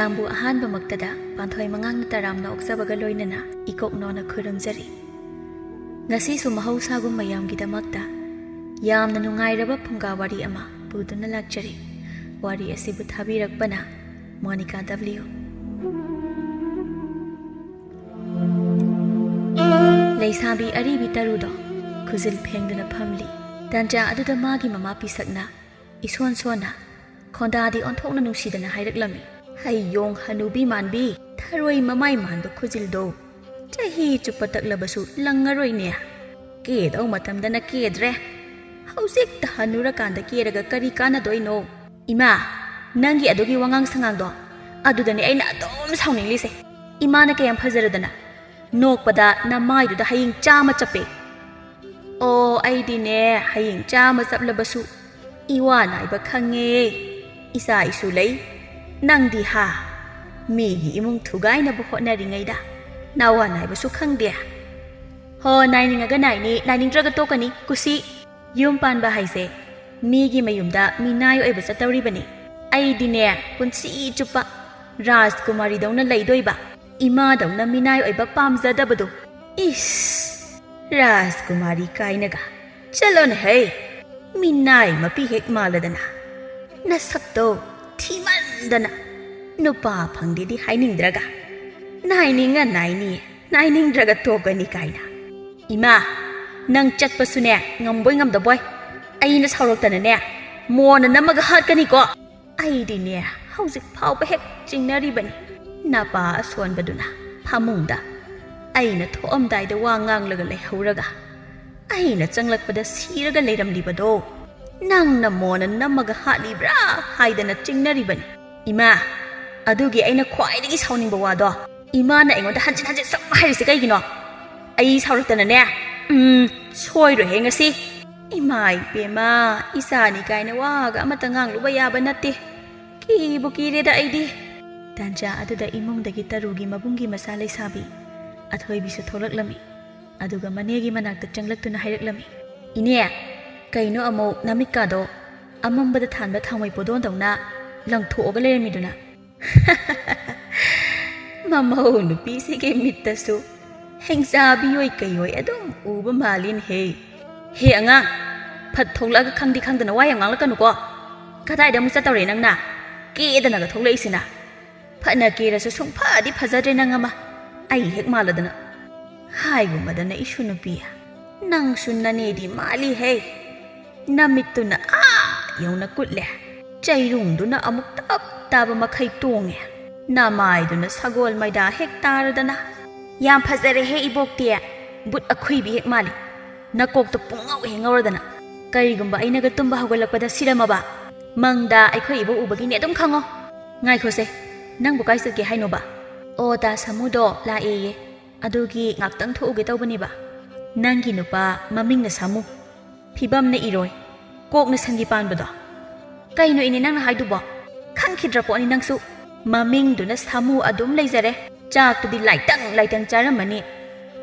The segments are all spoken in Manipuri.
ꯂꯩꯁꯥꯡꯕꯨ ꯑꯍꯥꯟꯕꯃꯛꯇꯗ ꯄꯥꯟꯊꯣꯏ ꯃꯉꯥꯡꯅ ꯇꯔꯥꯝꯅ ꯑꯣꯛꯆꯕꯒ ꯂꯣꯏꯅꯅ ꯏꯀꯣꯛꯅꯣꯅ ꯈꯨꯔꯨꯝꯖꯔꯤ꯫ ꯉꯁꯤꯁꯨ ꯃꯍꯧꯁꯥꯒꯨꯝ ꯃꯌꯥꯝꯒꯤꯗꯃꯛꯇ ꯌꯥꯝꯅ ꯅꯨꯡꯉꯥꯏꯔꯕ ꯐꯨꯡꯒꯥ ꯋꯥꯔꯤ ꯑꯃ ꯄꯨꯗꯨꯅ ꯂꯥꯛꯆꯔꯤ꯫ ꯋꯥꯔꯤ ꯑꯁꯤꯕꯨ ꯊꯥꯕꯤꯔꯛꯄꯅ ꯃꯣꯅꯤꯀꯥ ꯗꯕ꯭ꯂꯤꯎ꯫ ꯂꯩꯁꯥꯕꯤ ꯑꯔꯤꯕꯤ ꯇꯔꯨꯗꯣ ꯈꯨꯖꯤꯜ ꯐꯦꯡꯗꯨꯅ ꯐꯝꯂꯤ꯫ ꯇꯟꯖꯥ ꯑꯗꯨꯗ ꯃꯥꯒꯤ ꯃꯃꯥ ꯄꯤꯁꯛꯅ ꯏꯁꯣꯟ ꯁꯣꯟꯅ ꯈꯣꯟꯗꯥꯗꯤ ꯑꯣꯟꯊꯣꯛꯅ ꯅꯨꯡꯁꯤꯗꯅ ꯍꯥꯏꯔꯛꯂꯝꯃꯤ꯫ ꯍꯩꯌꯣꯡ ꯍꯅꯨꯕꯤ ꯃꯥꯟꯕꯤ, ꯊꯔꯣꯏ ꯃꯃꯥꯏ ꯃꯥꯟꯕ ꯈꯨꯖꯤꯜꯗꯣ ꯆꯍꯤ ꯆꯨꯞꯄ ꯇꯛꯂꯕꯁꯨ ꯂꯪꯉꯔꯣꯏꯅꯦ꯫ ꯀꯦꯗꯧ ꯃꯇꯝꯗꯅ ꯀꯦꯗ꯭ꯔꯦ, ꯍꯧꯖꯤꯛꯇ ꯍꯟꯅꯨꯔꯀꯥꯟꯗ ꯀꯦꯔꯒ ꯀꯔꯤ ꯀꯥꯟꯅꯗꯣꯏꯅꯣ? ꯏꯃꯥ, ꯅꯪꯒꯤ ꯑꯗꯨꯒꯤ ꯋꯥꯉꯥꯡ ꯁꯉꯥꯡꯗꯣ ꯑꯗꯨꯗꯅꯦ ꯑꯩꯅ ꯑꯗꯨꯝ ꯁꯥꯎꯅꯤꯡꯂꯤꯁꯦ꯫ ꯏꯃꯥꯅ ꯀꯌꯥꯝ ꯐꯖꯔꯗꯅ ꯅꯣꯛꯄꯗ ꯅꯃꯥꯏꯗꯨꯗ ꯍꯌꯤꯡ ꯆꯥꯝꯃ ꯆꯞꯄꯦ꯫ ꯑꯣ, ꯑꯩꯗꯤꯅꯦ ꯍꯌꯤꯡ ꯆꯥꯝꯃ ꯆꯞꯂꯕꯁꯨ 이와 나이바 ꯈꯪꯉꯦ, 이사 이수 ꯂꯩ꯫ ꯅꯪꯗꯤ ꯍꯥ, ꯃꯤꯒꯤ 이mung ꯊꯨꯒꯥꯏꯅꯕ ꯍꯣꯠꯅꯔꯤꯉꯩꯗ 나와 나이ꯕꯁꯨ ꯈꯪꯗꯦ꯫ ꯍꯣ, 나이ꯅꯤꯡꯉꯒ 나이니, 나이ꯅꯤꯡꯗ꯭ꯔꯒ ꯇꯣꯛꯀꯅꯤ, ꯀꯨꯁꯤ꯫ ꯌꯨꯝ ꯄꯥꯟꯕ ꯍꯥꯏꯁꯦ ꯃꯤꯒꯤ ꯃꯌꯨꯝꯗ ꯃꯤꯅꯥꯏ ꯑꯣꯏꯕ ꯆꯠꯇꯧꯔꯤꯕꯅꯤ꯫ ꯑꯩꯗꯤꯅꯦ ꯄꯨꯟꯁꯤ ꯆꯨꯞꯄ ꯔꯥꯖꯀꯨꯃꯥꯔꯤꯗꯧꯅ ꯂꯩꯗꯣꯏꯕ, ꯏꯃꯥꯗꯧꯅ ꯃꯤꯅꯥꯏ ꯑꯣꯏꯕ ꯄꯥꯝꯖꯗꯕꯗꯣ꯫ ꯏꯁ, ꯔꯥꯖꯀꯨꯃꯥꯔꯤ ꯀꯥꯏꯅꯒ ꯆꯠꯂꯣꯅꯦꯍꯦ, ꯃꯤꯅꯥꯏ ꯃꯄꯤ ꯍꯦꯛ ꯃꯥꯜꯂꯗꯅ ꯅꯁꯛꯇꯣ ꯊꯤꯃꯟꯗꯅ ꯅꯨꯄꯥ ꯐꯪꯗꯦꯗꯤ ꯍꯥꯏꯅꯤꯡꯗ꯭ꯔꯒ 나이ninga 나이니, 나이nindraga tokani kaina. 이마, ꯅꯪ ꯆꯠꯄꯁꯨꯅꯦ ꯉꯝꯕꯣꯏ ꯉꯝꯗꯕꯣꯏ ꯑꯩꯅ ꯁꯥꯎꯔꯛꯇꯅꯅꯦ ꯃꯣꯟꯅ ꯅꯝꯃꯒ ꯍꯥꯠꯀꯅꯤꯀꯣ꯫ ꯑꯩꯗꯤꯅꯦ ꯍꯧꯖꯤꯛ ꯐꯥꯎꯕ ꯍꯦꯛ ꯆꯤꯡꯅꯔꯤꯕꯅꯤ ꯅꯄꯥ ꯑꯁꯣꯟꯕꯗꯨꯅ ꯐꯃꯨꯡꯗ ꯑꯩꯅ ꯊꯣꯛꯑꯝꯗꯥꯏꯗ ꯋꯥ ꯉꯥꯡꯂꯒ ꯂꯩꯍꯧꯔꯒ ꯑꯩꯅ ꯆꯪꯂꯛꯄꯗ ꯁꯤꯔꯒ ꯂꯩꯔꯝꯂꯤꯕꯗꯣ ꯅꯪꯅ ꯃꯣꯟꯅ ꯅꯝꯃꯒ ꯍꯥꯠꯂꯤꯕ꯭ꯔꯥ ꯍꯥꯏꯗꯅ ꯆꯤꯡꯅꯔꯤꯕꯅꯤ꯫ ꯏꯃꯥ, ꯑꯗꯨꯒꯤ ꯑꯩꯅ ꯈ꯭ꯋꯥꯏꯗꯒꯤ ꯁꯥꯎꯅꯤꯡꯕ ꯋꯥꯗꯣ ꯏꯃꯥꯅ ꯑꯩꯉꯣꯟꯗ ꯍꯟꯖꯤꯟ ꯍꯟꯖꯤꯟ ꯁꯨꯝ ꯍꯥꯏꯔꯤꯁꯦ ꯀꯩꯒꯤꯅꯣ? ꯑꯩ ꯁꯥꯎꯔꯛꯇꯅꯅꯦ ꯁꯣꯏꯔꯣꯏꯍꯦ ꯉꯁꯤ꯫ ꯏꯃꯥ ꯏꯄꯦꯝꯃ, ꯏꯆꯥꯅꯤ ꯀꯥꯏꯅ ꯋꯥꯒ ꯑꯃꯠꯇ ꯉꯥꯡꯂꯨꯕ ꯌꯥꯕ ꯅꯠꯇꯦ꯫ ꯀꯤꯕꯨ ꯀꯤꯔꯦꯗ ꯑꯩꯗꯤ꯫ ꯇꯟꯖꯥ ꯑꯗꯨꯗ ꯏꯃꯨꯡꯗꯒꯤ ꯇꯔꯨꯒꯤ ꯃꯕꯨꯡꯒꯤ ꯃꯆꯥ ꯂꯩꯁꯥꯕꯤ ꯑꯊꯣꯏꯕꯤꯁꯨ ꯊꯣꯛꯂꯛꯂꯝꯃꯤ꯫ ꯑꯗꯨꯒ ꯃꯅꯦꯒꯤ ꯃꯅꯥꯛꯇ ꯆꯪꯂꯛꯇꯨꯅ ꯍꯥꯏꯔꯛꯂꯝꯃꯤ꯫ ꯏꯅꯦ, ꯀꯩꯅꯣ ꯑꯃꯨꯛ ꯅꯃꯤꯠꯀꯥꯗꯣ ꯑꯃꯝꯕꯗ ꯊꯥꯟꯕ ꯊꯥꯎꯃꯩ ꯄꯣꯗꯣꯟꯗꯧꯅ ꯂꯪꯊꯣꯛꯑꯒ ꯂꯩꯔꯝꯃꯤꯗꯨꯅ? ꯃꯃꯧ ꯅꯨꯄꯤꯁꯤꯒꯤ ꯃꯤꯠꯇꯁꯨ ꯍꯦꯡꯆꯥꯕꯤꯑꯣꯏ ꯀꯩꯑꯣꯏ ꯑꯗꯨꯝ ꯎꯕ ꯃꯥꯜꯂꯤꯅꯦꯍꯦ꯫ ꯍꯦ ꯑꯉꯥꯡ, ꯐꯠ ꯊꯣꯛꯂꯛꯑꯒ ꯈꯪꯗꯤ ꯈꯪꯗꯅ ꯋꯥ ꯌꯥꯝ ꯉꯥꯡꯂꯛꯀꯅꯨꯀꯣ꯫ ꯀꯗꯥꯏꯗ ꯑꯃꯨꯛ ꯆꯠꯇꯧꯔꯦ ꯅꯪꯅ? ꯀꯦꯗꯅꯒ ꯊꯣꯛꯂꯛꯏꯁꯤꯅ? ꯐꯅ ꯀꯦꯔꯁꯨ ꯁꯨꯡꯐꯗꯤ ꯐꯖꯗ꯭ꯔꯦ ꯅꯪ ꯑꯃ, ꯑꯩ ꯍꯦꯛ ꯃꯥꯜꯂꯗꯅ꯫ ꯍꯥꯏꯒꯨꯝꯕꯗꯅ ꯏꯁꯨ ꯅꯨꯄꯤ, ꯅꯪꯁꯨ ꯅꯅꯦꯗꯤ ꯃꯥꯜꯂꯤꯍꯦ꯫ ꯅꯃꯤꯠꯇꯨꯅ ꯌꯧꯅ ꯀꯨꯠꯂꯦ, ꯆꯩꯔꯨꯡꯗꯨꯅ ꯑꯃꯨꯛ ꯇꯞ ꯇꯥꯕ ꯃꯈꯩ ꯇꯣꯡꯉꯦ, ꯅꯃꯥꯏꯗꯨꯅ ꯁꯒꯣꯜ ꯃꯩꯗꯥ ꯍꯦꯛ ꯇꯥꯔꯗꯅ ꯌꯥꯝ ꯐꯖꯔꯦꯍꯦ ꯏꯕꯣꯛꯇꯤ, ꯕꯨꯠ ꯑꯈꯨꯏꯕꯤ ꯍꯦꯛ ꯃꯥꯜꯂꯤ꯫ ꯅꯀꯣꯛꯇ ꯄꯨꯡꯉꯧ ꯍꯦꯛ ꯉꯧꯔꯗꯅ ꯀꯔꯤꯒꯨꯝꯕ ꯑꯩꯅꯒ ꯇꯨꯝꯕ ꯍꯧꯒꯠꯂꯛꯄꯗ ꯁꯤꯔꯝꯃꯕ ꯃꯪꯗ ꯑꯩꯈꯣꯏ ꯏꯕꯣꯛ ꯎꯕꯒꯤꯅꯦ ꯑꯗꯨꯝ ꯈꯪꯉꯣ꯫ ꯉꯥꯏꯈꯣꯁꯦ, ꯅꯪꯕꯨ ꯀꯥꯏ ꯆꯠꯀꯦ ꯍꯥꯏꯅꯣꯕ? ꯑꯣ, ꯗꯥ ꯁꯥꯃꯨꯗꯣ ꯂꯥꯛꯑꯦꯌꯦ, ꯑꯗꯨꯒꯤ ꯉꯥꯛꯇꯪ ꯊꯣꯛꯎꯒꯦ ꯇꯧꯕꯅꯦꯕ꯫ ꯅꯪꯒꯤ ꯅꯨꯄꯥ ꯃꯃꯤꯡꯅ ꯁꯥꯃꯨ, ꯐꯤꯕꯝꯅ ꯏꯔꯣꯏ, ꯀꯣꯛꯅ ꯁꯟꯒꯤ ꯄꯥꯟꯕꯗꯣ꯫ ꯀꯩꯅꯣ ꯏꯅꯦ ꯅꯪꯅ ꯍꯥꯏꯗꯨꯕꯣ? ꯈꯪꯈꯤꯗ꯭ꯔ ꯄꯣꯠꯅꯤ ꯅꯪꯁꯨ꯫ ꯃꯃꯤꯡꯗꯨꯅ ꯁꯥꯃꯨ ꯑꯗꯨꯝ ꯂꯩꯖꯔꯦ, ꯆꯥꯛꯇꯨꯗꯤ ꯂꯥꯏꯇꯪ ꯆꯥꯔꯝꯃꯅꯤ,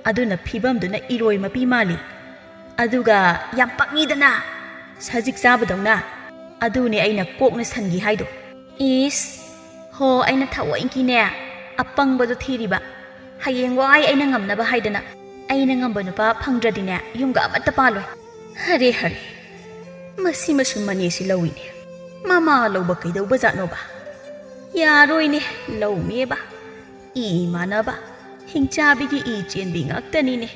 ꯑꯗꯨꯅ ꯐꯤꯕꯝꯗꯨꯅ ꯏꯔꯣꯏ ꯃꯄꯤ ꯃꯥꯜꯂꯤ, ꯑꯗꯨꯒ ꯌꯥꯝ ꯄꯪꯉꯤꯗꯅ, ꯁꯖꯤꯛ ꯆꯥꯕꯗꯧꯅ꯫ ꯑꯗꯨꯅꯦ ꯑꯩꯅ ꯀꯣꯛꯅ ꯁꯟꯒꯤ ꯍꯥꯏꯗꯣ꯫ ꯏꯁ, ꯍꯣ, ꯑꯩꯅ ꯊꯑꯣꯏꯀꯤꯅꯦ ꯑꯄꯪꯕꯗꯣ ꯊꯤꯔꯤꯕ, ꯍꯌꯦꯡꯋꯥꯏ ꯑꯩꯅ ꯉꯝꯅꯕ ꯍꯥꯏꯗꯅ꯫ ꯑꯩꯅ ꯉꯝꯕ ꯅꯨꯄꯥ ꯐꯪꯗ꯭ꯔꯗꯤꯅꯦ ꯌꯨꯝꯒ ꯑꯃꯠꯇ ꯄꯥꯜꯂꯣꯏ꯫ ꯍꯔꯦ ꯍꯔꯦ, ꯃꯁꯤꯃꯁꯨ ꯃꯅꯦꯁꯤ ꯂꯧꯏꯅꯦ, ꯃꯃꯥ ꯂꯧꯕ ꯀꯩꯗꯧꯕ ꯖꯥꯠꯅꯣꯕ? ꯌꯥꯔꯣꯏꯅꯦ ꯂꯧꯃꯦꯕ, ꯏ ꯃꯥꯟꯅꯕ ꯍꯤꯡꯆꯥꯕꯤꯒꯤ ꯏ ꯆꯦꯟꯕꯤ ꯉꯥꯛꯇꯅꯤꯅꯦ꯫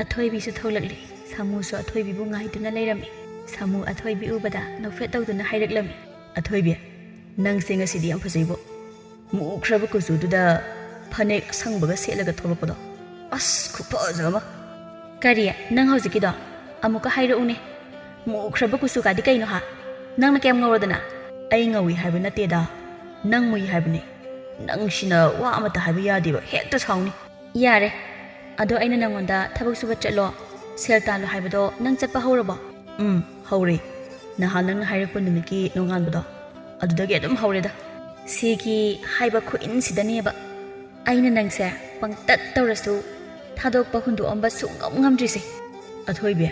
ꯑꯊꯣꯏꯕꯤꯁꯨ ꯊꯣꯛꯂꯛꯂꯤ꯫ ꯁꯥꯃꯨꯁꯨ ꯑꯊꯣꯏꯕꯤꯕꯨ ꯉꯥꯏꯗꯨꯅ ꯂꯩꯔꯝꯃꯤ꯫ ꯁꯥꯃꯨ ꯑꯊꯣꯏꯕꯤ ꯎꯕꯗ ꯅꯣꯛꯐꯦꯠ ꯇꯧꯗꯨꯅ ꯍꯥꯏꯔꯛꯂꯝꯃꯤ꯫ ꯑꯊꯣꯏꯕꯤ, ꯅꯪꯁꯦ ꯉꯁꯤꯗꯤ ꯌꯥꯝ ꯐꯖꯩꯕꯣ, ꯃꯨꯈ꯭ꯔꯕ ꯀꯨꯆꯨꯗꯨꯗ ꯐꯅꯦꯛ ꯑꯁꯪꯕꯒ ꯁꯦꯠꯂꯒ ꯊꯣꯛꯂꯛꯄꯗꯣ, ꯑꯁ ꯈꯨꯐꯖ ꯑꯃ꯫ ꯀꯔꯤ, ꯅꯪ ꯍꯧꯖꯤꯛꯀꯤꯗꯣ ꯑꯃꯨꯛꯀ ꯍꯥꯏꯔꯛꯎꯅꯦ? ꯃꯨꯈ꯭ꯔꯕ ꯀꯨꯆꯨꯒꯗꯤ ꯀꯩꯅꯣ ꯍꯥ? ꯅꯪꯅ ꯀꯌꯥꯝ ꯉꯧꯔꯗꯅ? ꯑꯩ ꯉꯧꯏ ꯍꯥꯏꯕ ꯅꯠꯇꯦꯗ, ꯅꯪ ꯃꯨꯏ ꯍꯥꯏꯕꯅꯦ꯫ ꯅꯪꯁꯤꯅ ꯋꯥ ꯑꯃꯠꯇ ꯍꯥꯏꯕ ꯌꯥꯗꯦꯕ, ꯍꯦꯛꯇ ꯁꯥꯎꯅꯤ꯫ ꯌꯥꯔꯦ, ꯑꯗꯣ ꯑꯩꯅ ꯅꯪꯉꯣꯟꯗ ꯊꯕꯛ ꯁꯨꯕ ꯆꯠꯂꯣ, ꯁꯦꯜ ꯇꯥꯜꯂꯣ ꯍꯥꯏꯕꯗꯣ ꯅꯪ ꯆꯠꯄ ꯍꯧꯔꯕꯣ? ꯍꯧꯔꯦ꯫ ꯅꯍꯥꯟ ꯅꯪꯅ ꯍꯥꯏꯔꯛꯄ ꯅꯨꯃꯤꯠꯀꯤ ꯅꯣꯡꯉꯥꯟꯕꯗꯣ ꯑꯗꯨꯗꯒꯤ ꯑꯗꯨꯝ ꯍꯧꯔꯦꯗ꯫ ꯁꯤꯒꯤ ꯍꯥꯏꯕ ꯈꯨꯏꯟꯁꯤꯗꯅꯦꯕ ꯑꯩꯅ ꯅꯪꯁꯦ ꯄꯪꯇꯠ ꯇꯧꯔꯁꯨ ꯊꯥꯗꯣꯛꯄ ꯍꯨꯟꯗꯣꯛꯑꯝꯕ ꯁꯨꯡꯉꯝ ꯉꯝꯗ꯭ꯔꯤꯁꯦ꯫ ꯑꯊꯣꯏꯕꯤ,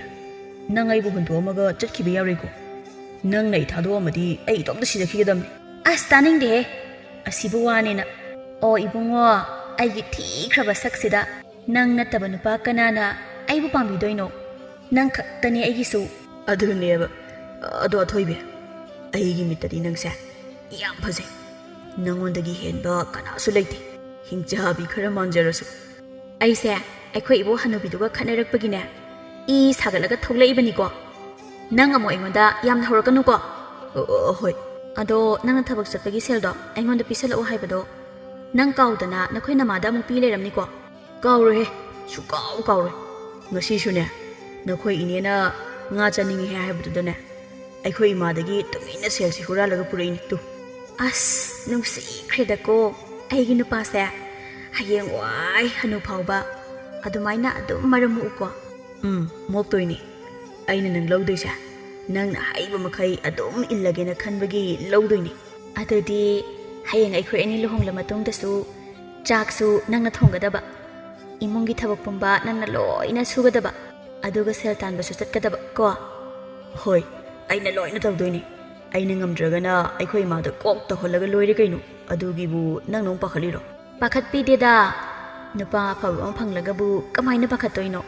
ꯅꯪ ꯑꯩꯕꯨ ꯍꯨꯟꯗꯣꯛꯑꯝꯃꯒ ꯆꯠꯈꯤꯕ ꯌꯥꯎꯔꯦꯀꯣ꯫ ꯅꯪꯅ ꯑꯩ ꯊꯥꯗꯣꯛꯑꯝꯃꯗꯤ ꯑꯩ ꯏꯇꯣꯝꯇ ꯁꯤꯖꯈꯤꯒꯗꯕꯅꯤ꯫ ꯑꯁ ꯇꯥꯅꯤꯡꯗꯦꯍꯦ, ꯑꯁꯤꯕꯨ ꯋꯥꯅꯤꯅ ꯑꯣ ꯏꯕꯨꯡꯉꯣ ꯑꯩꯒꯤ ꯊꯤꯈ꯭ꯔꯕ ꯁꯛꯁꯤꯗ ꯅꯪ ꯅꯠꯇꯕ ꯅꯨꯄꯥ ꯀꯅꯥꯅ ꯑꯩꯕꯨ ꯄꯥꯝꯕꯤꯗꯣꯏꯅꯣ ꯅꯪ ꯈꯛꯇꯅꯤ ꯑꯩꯒꯤꯁꯨ ꯑꯗꯨꯅꯦꯕ ꯑꯗꯣ ꯑꯊꯣꯏꯕꯤ ꯑꯩꯒꯤ ꯃꯤꯠꯇꯗꯤ ꯅꯪꯁꯦ ꯌꯥꯝ ꯐꯖꯩ ꯅꯪꯉꯣꯟꯗꯒꯤ ꯍꯦꯟꯕ ꯀꯅꯥꯁꯨ ꯂꯩꯇꯦ ꯍꯤꯡꯆꯥꯕꯤ ꯈꯔ ꯃꯥꯟꯖꯔꯁꯨ ꯑꯩꯁꯦ ꯑꯩꯈꯣꯏ ꯏꯕꯣ ꯍꯅꯨꯕꯤꯗꯨꯒ ꯈꯠꯅꯔꯛꯄꯒꯤꯅꯦ ꯏ ꯁꯥꯒꯠꯂꯒ ꯊꯣꯛꯂꯛꯏꯕꯅꯤꯀꯣ ꯅꯪ ꯑꯃꯨꯛ ꯑꯩꯉꯣꯟꯗ ꯌꯥꯝꯅ ꯍꯧꯔꯛꯀꯅꯨꯀꯣ ꯍꯣꯏ ꯑꯗꯣ ꯅꯪꯅ ꯊꯕꯛ ꯆꯠꯄꯒꯤ ꯁꯦꯜꯗꯣ ꯑꯩꯉꯣꯟꯗ ꯄꯤꯁꯜꯂꯛꯑꯣ ꯍꯥꯏꯕꯗꯣ ꯅꯪ ꯀꯥꯎꯗꯅ ꯅꯈꯣꯏ ꯅꯃꯥꯗ ꯑꯃꯨꯛ ꯄꯤ ꯂꯩꯔꯝꯅꯤꯀꯣ ꯀꯥꯎꯔꯣꯏꯍꯦ ꯁꯨꯀꯥꯎ ꯀꯥꯎꯔꯣꯏ ꯉꯁꯤꯁꯨꯅꯦ ꯅꯈꯣꯏ ꯏꯅꯦꯅ ꯉꯥ ꯆꯥꯅꯤꯡꯉꯦ ꯍꯥꯏꯕꯗꯨꯗꯅꯦ ꯑꯩꯈꯣꯏ ꯏꯃꯥꯗꯒꯤ ꯇꯨꯃꯤꯟꯅ ꯁꯦꯜꯁꯤ ꯍꯨꯔꯥꯜꯂꯒ ꯄꯨꯔꯛꯏꯅꯤ ꯇꯨ ꯑꯁ ꯅꯨꯡꯁꯤꯈ꯭ꯔꯦꯗꯀꯣ ꯑꯩꯒꯤ ꯅꯨꯄꯥꯁꯦ ꯍꯌꯦꯡ ꯋꯥꯏ ꯍꯅꯨ ꯐꯥꯎꯕ ꯑꯗꯨꯃꯥꯏꯅ ꯑꯗꯨꯝ ꯃꯔꯝ ꯃꯣꯛꯎꯀꯣ ꯃꯣꯛꯇꯣꯏꯅꯤ ꯑꯩꯅ ꯅꯪ ꯂꯧꯗꯣꯏꯁꯦ ꯅꯪꯅ ꯍꯩꯕ ꯃꯈꯩ ꯑꯗꯨꯝ ꯏꯜꯂꯒꯦꯅ ꯈꯟꯕꯒꯤ ꯂꯧꯗꯣꯏꯅꯤ ꯑꯗꯨꯗꯤ ꯍꯌꯦꯡ ꯑꯩꯈꯣꯏ ꯑꯅꯤ ꯂꯨꯍꯣꯡꯂ ꯃꯇꯨꯡꯗꯁꯨ ꯆꯥꯛꯁꯨ ꯅꯪꯅ ꯊꯣꯡꯒꯗꯕ ꯏꯃꯨꯡꯒꯤ ꯊꯕꯛ ꯄꯨꯝꯕ ꯅꯪꯅ ꯂꯣꯏꯅ ꯁꯨꯒꯗꯕ ꯑꯗꯨꯒ ꯁꯦꯜ ꯇꯥꯟꯕꯁꯨ ꯆꯠꯀꯗꯕ ꯀꯣ ꯍꯣꯏ ꯑꯩꯅ ꯂꯣꯏꯅ ꯇꯧꯗꯣꯏꯅꯤ ꯑꯩꯅ ꯉꯝꯗ꯭ꯔꯒꯅ ꯑꯩꯈꯣꯏ ꯏꯃꯥꯗ ꯀꯣꯛ ꯇꯧꯍꯜꯂꯒ ꯂꯣꯏꯔꯦ ꯀꯩꯅꯣ ꯑꯗꯨꯒꯤꯕꯨ ꯅꯪ ꯅꯣꯡ ꯄꯥꯈꯠꯂꯤꯔꯣ ꯄꯥꯈꯠꯄꯤꯗꯦꯗ ꯅꯨꯄꯥ ꯑꯐꯕ ꯑꯃ ꯐꯪꯂꯒꯕꯨ ꯀꯃꯥꯏꯅ ꯄꯥꯈꯠꯇꯣꯏꯅꯣ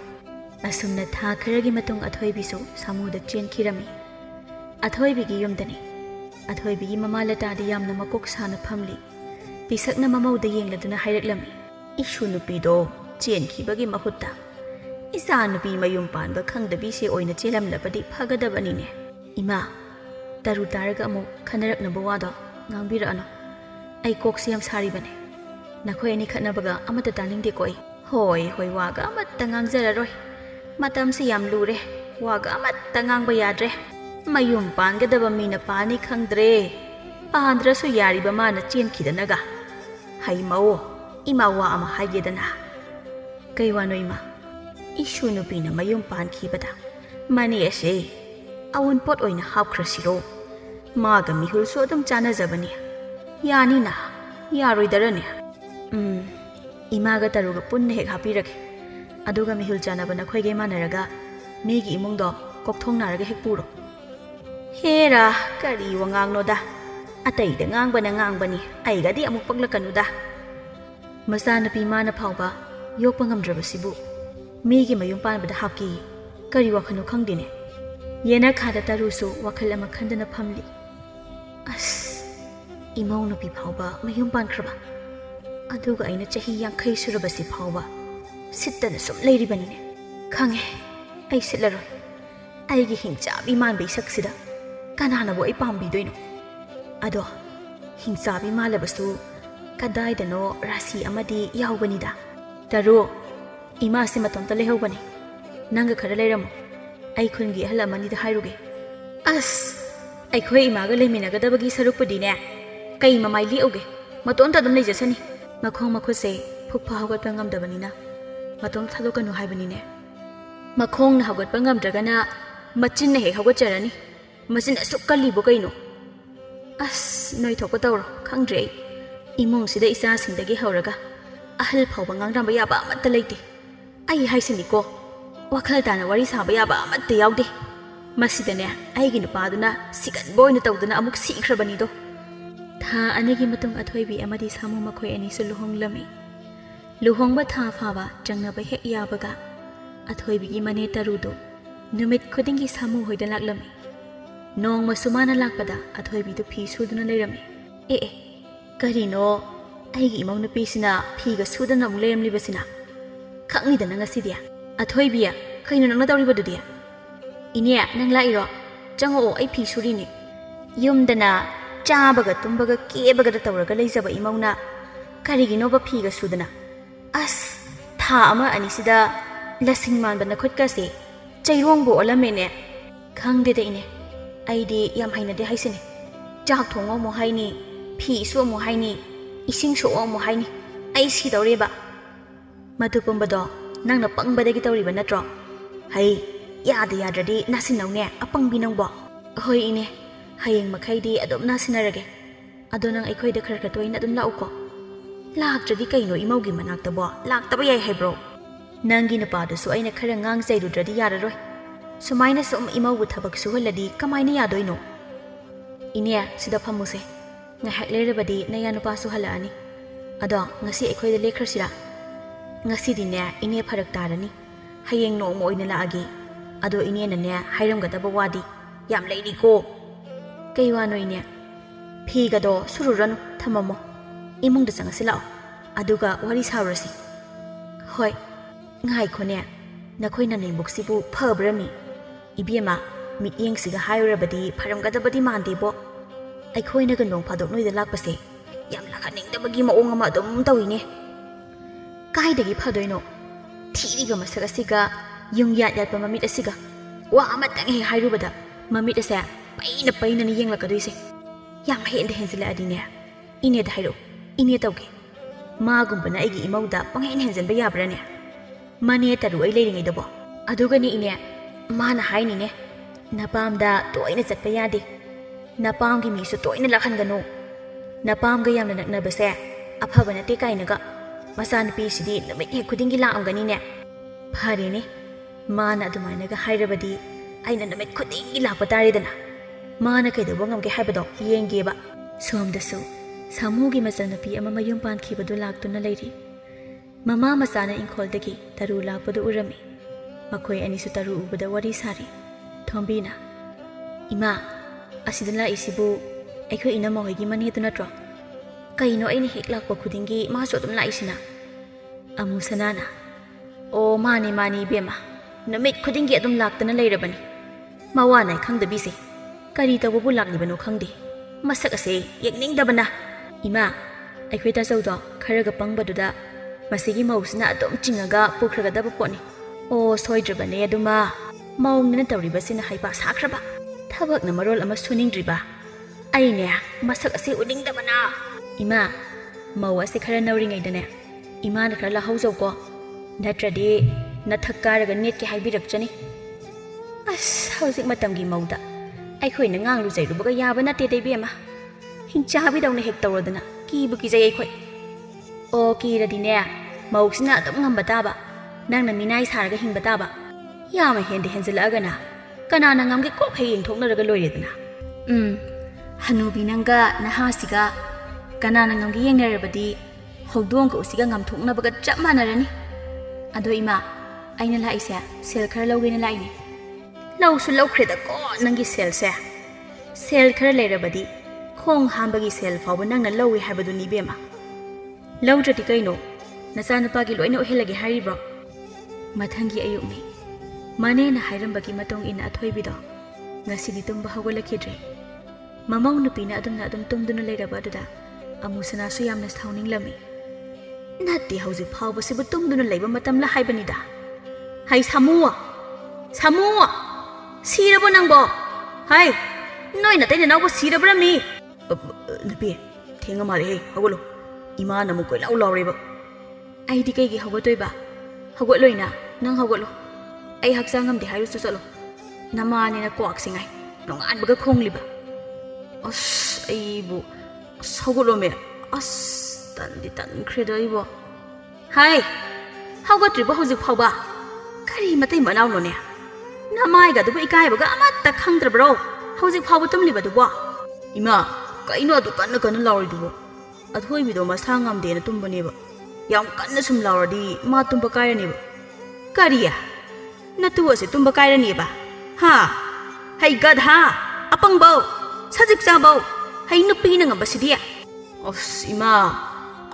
ꯑꯁꯨꯝꯅ ꯊꯥ ꯈꯔꯒꯤ ꯃꯇꯨꯡ ꯑꯊꯣꯏꯕꯤꯁꯨ ꯁꯥꯃꯨꯗ ꯆꯦꯟꯈꯤꯔꯝꯃꯤ ꯑꯊꯣꯏꯕꯤꯒꯤ ꯌꯨꯝꯗꯅꯤ ꯑꯊꯣꯏꯕꯤꯒꯤ ꯃꯃꯥ ꯂꯇꯥꯗꯤ ꯌꯥꯝꯅ ꯃꯀꯣꯛ ꯁꯥꯅ ꯐꯝꯂꯤ ꯄꯤꯁꯛꯅ ꯃꯃꯧꯗ ꯌꯦꯡꯂꯗꯨꯅ ꯍꯥꯏꯔꯛꯂꯝꯃꯤ ꯏꯁꯨ ꯅꯨꯄꯤꯗꯣ ꯆꯦꯟꯈꯤꯕꯒꯤ ꯃꯍꯨꯠꯇ ꯏꯆꯥ ꯅꯨꯄꯤ ꯃꯌꯨꯝ ꯄꯥꯟꯕ ꯈꯪꯗꯕꯤꯁꯦ ꯑꯣꯏꯅ ꯆꯦꯜꯂꯝꯂꯕꯗꯤ ꯐꯒꯗꯕꯅꯤꯅꯦ ꯏꯃꯥ ꯇꯔꯨ ꯇꯥꯔꯒ ꯑꯃꯨꯛ ꯈꯟꯅꯔꯛꯅꯕ ꯋꯥꯗꯣ ꯉꯥꯡꯕꯤꯔꯛꯑꯅꯨ ꯑꯩ ꯀꯣꯛꯁꯤ ꯌꯥꯝ ꯁꯥꯔꯤꯕꯅꯦ ꯅꯈꯣꯏ ꯑꯅꯤ ꯈꯠꯅꯕꯒ ꯑꯃꯠꯇ ꯇꯥꯅꯤꯡꯗꯦꯀꯣ ꯑꯩ ꯍꯣꯏ ꯋꯥꯒ ꯑꯃꯠꯇ ꯉꯥꯡꯖꯔꯔꯣꯏ ꯃꯇꯝꯁꯤ ꯌꯥꯝ ꯂꯨꯔꯦ ꯋꯥꯒ ꯑꯃꯠꯇ ꯉꯥꯡꯕ ꯌꯥꯗ꯭ꯔꯦ ꯃꯌꯨꯝ ꯄꯥꯟꯒꯗꯕ ꯃꯤꯅ ꯄꯥꯅꯤ ꯈꯪꯗ꯭ꯔꯦ ꯄꯥꯟꯗ꯭ꯔꯁꯨ ꯌꯥꯔꯤꯕ ꯃꯥꯅ ꯆꯦꯟꯈꯤꯗꯅꯒ ꯍꯩꯃꯧ ꯏꯃꯥ ꯋꯥ ꯑꯃ ꯍꯥꯏꯒꯦꯗꯅ ꯀꯩ ꯋꯥꯅꯣ ꯏꯃꯥ ꯏꯁꯨ ꯅꯨꯄꯤꯅ ꯃꯌꯨꯝ ꯄꯥꯟꯈꯤꯕꯗ ꯃꯅꯦ ꯑꯁꯦ ꯑꯎꯟꯄꯣꯠ ꯑꯣꯏꯅ ꯍꯥꯞꯈ꯭ꯔꯁꯤꯔꯣ ꯃꯥꯒ ꯃꯤꯍꯨꯜꯁꯨ ꯑꯗꯨꯝ ꯆꯥꯟꯅꯖꯕꯅꯤ ꯌꯥꯅꯤꯅ ꯌꯥꯔꯣꯏꯗꯔꯅꯦ ꯏꯃꯥꯒ ꯇꯔꯨꯒ ꯄꯨꯟꯅ ꯍꯦꯛ ꯍꯥꯞꯄꯤꯔꯒꯦ ꯑꯗꯨꯒ ꯃꯤꯍꯨꯜ ꯆꯥꯟꯅꯕ ꯅꯈꯣꯏꯒꯩ ꯃꯥꯟꯅꯔꯒ ꯃꯤꯒꯤ ꯏꯃꯨꯡꯗꯣ ꯀꯣꯛꯊꯣꯡꯅꯔꯒ ꯍꯦꯛ ꯄꯨꯔꯣ ꯍꯦꯔꯥ ꯀꯔꯤ ꯋꯥꯉꯥꯡꯅꯣꯗ ꯑꯇꯩꯗ ꯉꯥꯡꯕꯅ ꯉꯥꯡꯕꯅꯤ ꯑꯩꯒꯗꯤ ꯑꯃꯨꯛ ꯄꯛꯂꯛꯀꯅꯨꯗ ꯃꯆꯥꯅꯨꯄꯤ ꯃꯥꯅ ꯐꯥꯎꯕ ꯌꯣꯛꯄ ꯉꯝꯗ꯭ꯔꯕꯁꯤꯕꯨ ꯃꯤꯒꯤ ꯃꯌꯨꯝ ꯄꯥꯟꯕꯗ ꯍꯥꯞꯀꯤ ꯀꯔꯤ ꯋꯥꯈꯜꯅꯣ ꯈꯪꯗꯦꯅꯦ ꯌꯦꯅꯈꯥꯗ ꯇꯔꯨꯁꯨ ꯋꯥꯈꯜ ꯑꯃ ꯈꯟꯗꯅ ꯐꯝꯂꯤ ꯑꯁ ꯏꯃꯧ ꯅꯨꯄꯤ ꯐꯥꯎꯕ ꯃꯌꯨꯝ ꯄꯥꯟꯈ꯭ꯔꯕ ꯑꯗꯨꯒ ꯑꯩꯅ ꯆꯍꯤ 50 ꯁꯨꯔꯕꯁꯤ ꯐꯥꯎꯕ ꯁꯤꯠꯇꯅ ꯁꯨꯝ ꯂꯩꯔꯤꯕꯅꯤꯅꯦ ꯈꯪꯉꯦ ꯑꯩ ꯁꯤꯠꯂꯔꯣꯏ ꯑꯩꯒꯤ ꯍꯤꯡꯆꯥꯕꯤ ꯃꯥꯟꯕꯩ ꯁꯛꯁꯤꯗ ꯀꯅꯥꯅꯕꯨ ꯑꯩ ꯄꯥꯝꯕꯤꯗꯣꯏꯅꯣ ꯑꯗꯣ ꯍꯤꯡꯆꯥꯕꯤ ꯃꯥꯜꯂꯕꯁꯨ ꯀꯗꯥꯏꯗꯅꯣ ꯔꯥꯁꯤ ꯑꯃꯗꯤ ꯌꯥꯎꯕꯅꯤꯗ ꯇꯔꯨ ꯏꯃꯥꯁꯤ ꯃꯇꯣꯝꯇ ꯂꯩꯍꯧꯕꯅꯤ ꯅꯪꯒ ꯈꯔ ꯂꯩꯔꯝꯃꯨ ꯑꯩ ꯈꯨꯟꯒꯤ ꯑꯍꯜ ꯑꯃꯅꯤꯗ ꯍꯥꯏꯔꯨꯒꯦ ꯑꯁ ꯑꯩꯈꯣꯏ ꯏꯃꯥꯒ ꯂꯩꯃꯤꯟꯅꯒꯗꯕꯒꯤ ꯁꯔꯨꯛꯄꯨꯗꯤꯅꯦ ꯀꯩ ꯃꯃꯥꯏ ꯂꯦꯛꯎꯒꯦ ꯃꯇꯣꯝꯇ ꯑꯗꯨꯝ ꯂꯩꯖꯁꯅꯤ ꯃꯈꯣꯡ ꯃꯈꯨꯠꯁꯦ ꯐꯨꯛꯐ ꯍꯧꯒꯠꯄ ꯉꯝꯗꯕꯅꯤꯅ ꯃꯇꯣꯝꯇ ꯊꯥꯗꯣꯛꯀꯅꯨ ꯍꯥꯏꯕꯅꯤꯅꯦ ꯃꯈꯣꯡꯅ ꯍꯧꯒꯠꯄ ꯉꯝꯗ꯭ꯔꯒꯅ ꯃꯆꯤꯟꯅ ꯍꯦꯛ ꯍꯧꯒꯠꯆꯔꯅꯤ ꯃꯆꯤꯟ ꯑꯁꯨꯛ ꯀꯜꯂꯤꯕꯣ ꯀꯩꯅꯣ ꯑꯁ ꯅꯣꯏ ꯊꯣꯛꯄ ꯇꯧꯔꯣ ꯈꯪꯗ꯭ꯔꯦ ꯑꯩ ꯏꯃꯨꯡꯁꯤꯗ ꯏꯆꯥꯁꯤꯡꯗꯒꯤ ꯍꯧꯔꯒ ꯑꯍꯜ ꯐꯥꯎꯕ ꯉꯥꯡꯔꯝꯕ ꯌꯥꯕ ꯑꯃꯠꯇ ꯂꯩꯇꯦ ꯑꯩ ꯍꯥꯏꯁꯤꯅꯤꯀꯣ ꯋꯥꯈꯜ ꯇꯥꯅ ꯋꯥꯔꯤ ꯁꯥꯕ ꯌꯥꯕ ꯑꯃꯠꯇ ꯌꯥꯎꯗꯦ ꯃꯁꯤꯗꯅꯦ ꯑꯩꯒꯤ ꯅꯨꯄꯥꯗꯨꯅ ꯁꯤꯒꯟꯕ ꯑꯣꯏꯅ ꯇꯧꯗꯨꯅ ꯑꯃꯨꯛ ꯁꯤꯈ꯭ꯔꯕꯅꯤꯗꯣ ꯊꯥ 2ꯒꯤ ꯃꯇꯨꯡ ꯑꯊꯣꯏꯕꯤ ꯑꯃꯗꯤ ꯁꯥꯃꯨ ꯃꯈꯣꯏ ꯑꯅꯤꯁꯨ ꯂꯨꯍꯣꯡꯂꯝꯃꯤ ꯂꯨꯍꯣꯡꯕ ꯊꯥ ꯐꯥꯕ ꯆꯪꯅꯕ ꯍꯦꯛ ꯌꯥꯕꯒ ꯑꯊꯣꯏꯕꯤꯒꯤ ꯃꯅꯦ ꯇꯔꯨꯗꯣ ꯅꯨꯃꯤꯠ ꯈꯨꯗꯤꯡꯒꯤ ꯁꯥꯃꯨ ꯍꯣꯏꯗ ꯂꯥꯛꯂꯝꯃꯤ ꯅꯣꯡꯃꯁꯨ ꯃꯥꯅ ꯂꯥꯛꯄꯗ ꯑꯊꯣꯏꯕꯤꯗꯨ ꯐꯤ ꯁꯨꯗꯨꯅ ꯂꯩꯔꯝꯃꯤ ꯑꯦ ꯀꯔꯤꯅꯣ ꯑꯩꯒꯤ ꯏꯃꯧ ꯅꯨꯄꯤꯁꯤꯅ ꯐꯤꯒ ꯁꯨꯗꯅ ꯑꯃꯨꯛ ꯂꯩꯔꯝꯂꯤꯕꯁꯤꯅ ꯈꯪꯅꯤꯗꯅ ꯉꯁꯤꯗꯤ ꯑꯊꯣꯏꯕꯤ ꯀꯩꯅꯣ ꯅꯪꯅ ꯇꯧꯔꯤꯕꯗꯨꯗꯤ ꯏꯅꯦ ꯅꯪ ꯂꯥꯛꯏꯔꯣ ꯆꯪꯉꯛꯑꯣ ꯑꯩ ꯐꯤ ꯁꯨꯔꯤꯅꯤ ꯌꯨꯝꯗꯅ ꯆꯥꯕꯒ ꯇꯨꯝꯕꯒ ꯀꯦꯕꯒꯗ ꯇꯧꯔꯒ ꯂꯩꯖꯕ ꯏꯃꯧꯅ ꯀꯔꯤꯒꯤꯅꯣꯕ ꯐꯤꯒ ꯁꯨꯗꯅ ꯑꯁ ꯊꯥ 1-2ꯁꯤꯗ ꯂꯁꯤꯡ ꯃꯥꯟꯕ ꯅꯈꯨꯠꯀꯁꯦ ꯆꯩꯔꯣꯡꯕꯨ ꯑꯣꯜꯂꯝꯃꯦꯅꯦ ꯈꯪꯗꯦꯗ ꯏꯅꯦ ꯑꯩꯗꯤ ꯌꯥꯝ ꯍꯩꯅꯗꯦ ꯍꯥꯏꯁꯤꯅꯦ ꯆꯥꯛ ꯊꯣꯡꯉꯣ ꯑꯃꯨꯛ ꯍꯥꯏꯅꯤ ꯐꯤꯁꯨ ꯑꯃꯨꯛ ꯍꯥꯏꯅꯤ ꯏꯁꯤꯡ ꯁꯣꯛꯑꯣ ꯑꯃꯨꯛ ꯍꯥꯏꯅꯤ ꯑꯩ ꯁꯤꯗꯧꯔꯦꯕ ꯃꯗꯨ ꯄꯨꯝꯕꯗꯣ ꯅꯪꯅ ꯄꯪꯕꯗꯒꯤ ꯇꯧꯔꯤꯕ ꯅꯠꯇ꯭ꯔꯣ ꯍꯩ ꯌꯥꯗ꯭ꯔꯗꯤ ꯅꯥꯁꯤꯟꯅꯧꯅꯦ ꯑꯄꯪꯕꯤ ꯅꯪꯕꯣ ꯍꯣꯏ ꯏꯅꯦ ꯍꯌꯦꯡ ꯃꯈꯩꯗꯤ ꯑꯗꯨꯝ ꯅꯥꯁꯤꯟꯅꯔꯒꯦ ꯑꯗꯣ ꯅꯪ ꯑꯩꯈꯣꯏꯗ ꯈꯔ ꯇꯣꯏꯅ ꯑꯗꯨꯝ ꯂꯥꯛꯎꯀꯣ ꯂꯥꯛꯇ꯭ꯔꯗꯤ ꯀꯩꯅꯣ ꯏꯃꯧꯒꯤ ꯃꯅꯥꯛꯇꯕꯣ ꯂꯥꯛꯇꯕ ꯌꯥꯏ ꯍꯥꯏꯕ꯭ꯔꯣ ꯅꯪꯒꯤ ꯅꯨꯄꯥꯗꯨꯁꯨ ꯑꯩꯅ ꯈꯔ ꯉꯥꯡꯖꯩꯔꯨꯗ꯭ꯔꯗꯤ ꯌꯥꯔꯔꯣꯏ ꯁꯨꯃꯥꯏꯅ ꯁꯨꯝ ꯏꯃꯧꯕꯨ ꯊꯕꯛ ꯁꯨꯍꯜꯂꯗꯤ ꯀꯃꯥꯏꯅ ꯌꯥꯗꯣꯏꯅꯣ ꯏꯅꯦ ꯁꯤꯗ ꯐꯝꯃꯨꯁꯦ ngahak lerabadi naya nupasu halani ado ngasi akhoi da lekhrasira ngasi dine ine pharak tarani hayeng no mo oina laagi ado ine na ne hairamgadaba wadi yam leiri ko kei wa no ine phi ga do sururanu thamamo imung da changasi lao aduga wari saurasi hoi ngai khone nakhoi na nei buksibu phabrami ibiema mitiyeng siga hairabadi pharamgadabadi mandebo akhoi na ga nong phadok noi da lakpase yam lakhaning dabagi maong ama dum tawine kai dagi phadoino thiri ga masaka siga yung yat yat pa mamit asiga wa amatang he hairubada mamit asa paina ni yeng lakadoise yam hen de hensila adine ine da hairo ine tawge ma gumbana igi imauda panghen henjen ba yabrane mane taru ai leiringai dabo aduga ni ine mana haini ne napamda toina chatpa yade napam gi mi su toina lakhan gano napam ga yamna nakna base afaba na te kainaga masan pi sidi namit he khudingi la amgani ne phare ne mana adumaina ga hairabadi aina namit khudingi la patari dana mana kaidobo ngamge haibado yengeba somdasu samugi masanapi ama mayum pan khibadu laktuna leiri mama masana inkhol-dagi taru lakpadu urami makhoi anisu taru ubada wari sari thombina ima asidala isibu akhoi ina mohoigi mani tu natro kaino aina hek lakpa khudingi maso dum la isina amu sanana o mani bema namit khudingi adum laktana leirabani mawana khangdabi se kari tabu laklibano khangde masak ase yekningdabana ima akhoi ta chawdo kharaga pangbaduda masigi mausina adum chingaga pukhragada poni o soidrabane aduma maungna tawribasina haipa sakraba thabak na marol ama suningdriba aine masak ase udingdabana ima mau ase khara nawringai dane ima na khara lahaujaw ko natradi nathakaraga net ke haibirakchani as hauzik matamgi mauda akhoi na ngang lu jairubaga yaba na te debema hingchabi dawna hek tawrodana kibu kijai akhoi o kiradine mausina adum ngamba taba nangna minai saraga hingba taba yama hende henjilagana kanana ngamge kok heyeng thoknaraga loiredana hanubi nanga nahasiga kanana ngamge yengnarabadi hogdong ko usiga ngam thoknabaga chap manarani ado ima aina laise sel khara logena laini lawsu lawkhreda ko nangi sel khara leirabadi khong hambagi sel fawba nangna lawi habadu ni bema lawdrati kaino nasanapagi loina ohelage haribro mathangi ayukni mane na hairambagi matong ina athoibido ngasidi tumba hawalakhidre mamau nupina adum tumduna leiraba aduda amusana su yamna thauning lami natti hauji phawba sibu tumduna leiba matam la haibanida hai samuwa sirabo nangbo hai noi na taina nawbo sirabrami napi thenga male he hawalo ima namu koi lau laureba ai di kaigi hawatoiba hawatloina nang hawatlo ai haksa ngamde hairu su salo namani na kwak singai nongan baga khongliba as ai bu hawatlo me as tan khredo ibo hai hawatri ba hojik phawba kari matai manaw no ne namai ga du ikai baga amatta khangdrabro hojik phawba tumliba du ba ima kaino du kan lauri du athoi bido masa ngamde na tumbaneba yam kanna sum lauradi ma tumba kairani kariya natu ase tumba kairani ba ha hai gadha apangbo sajik jabo hai nupi na ngamba sidia os ima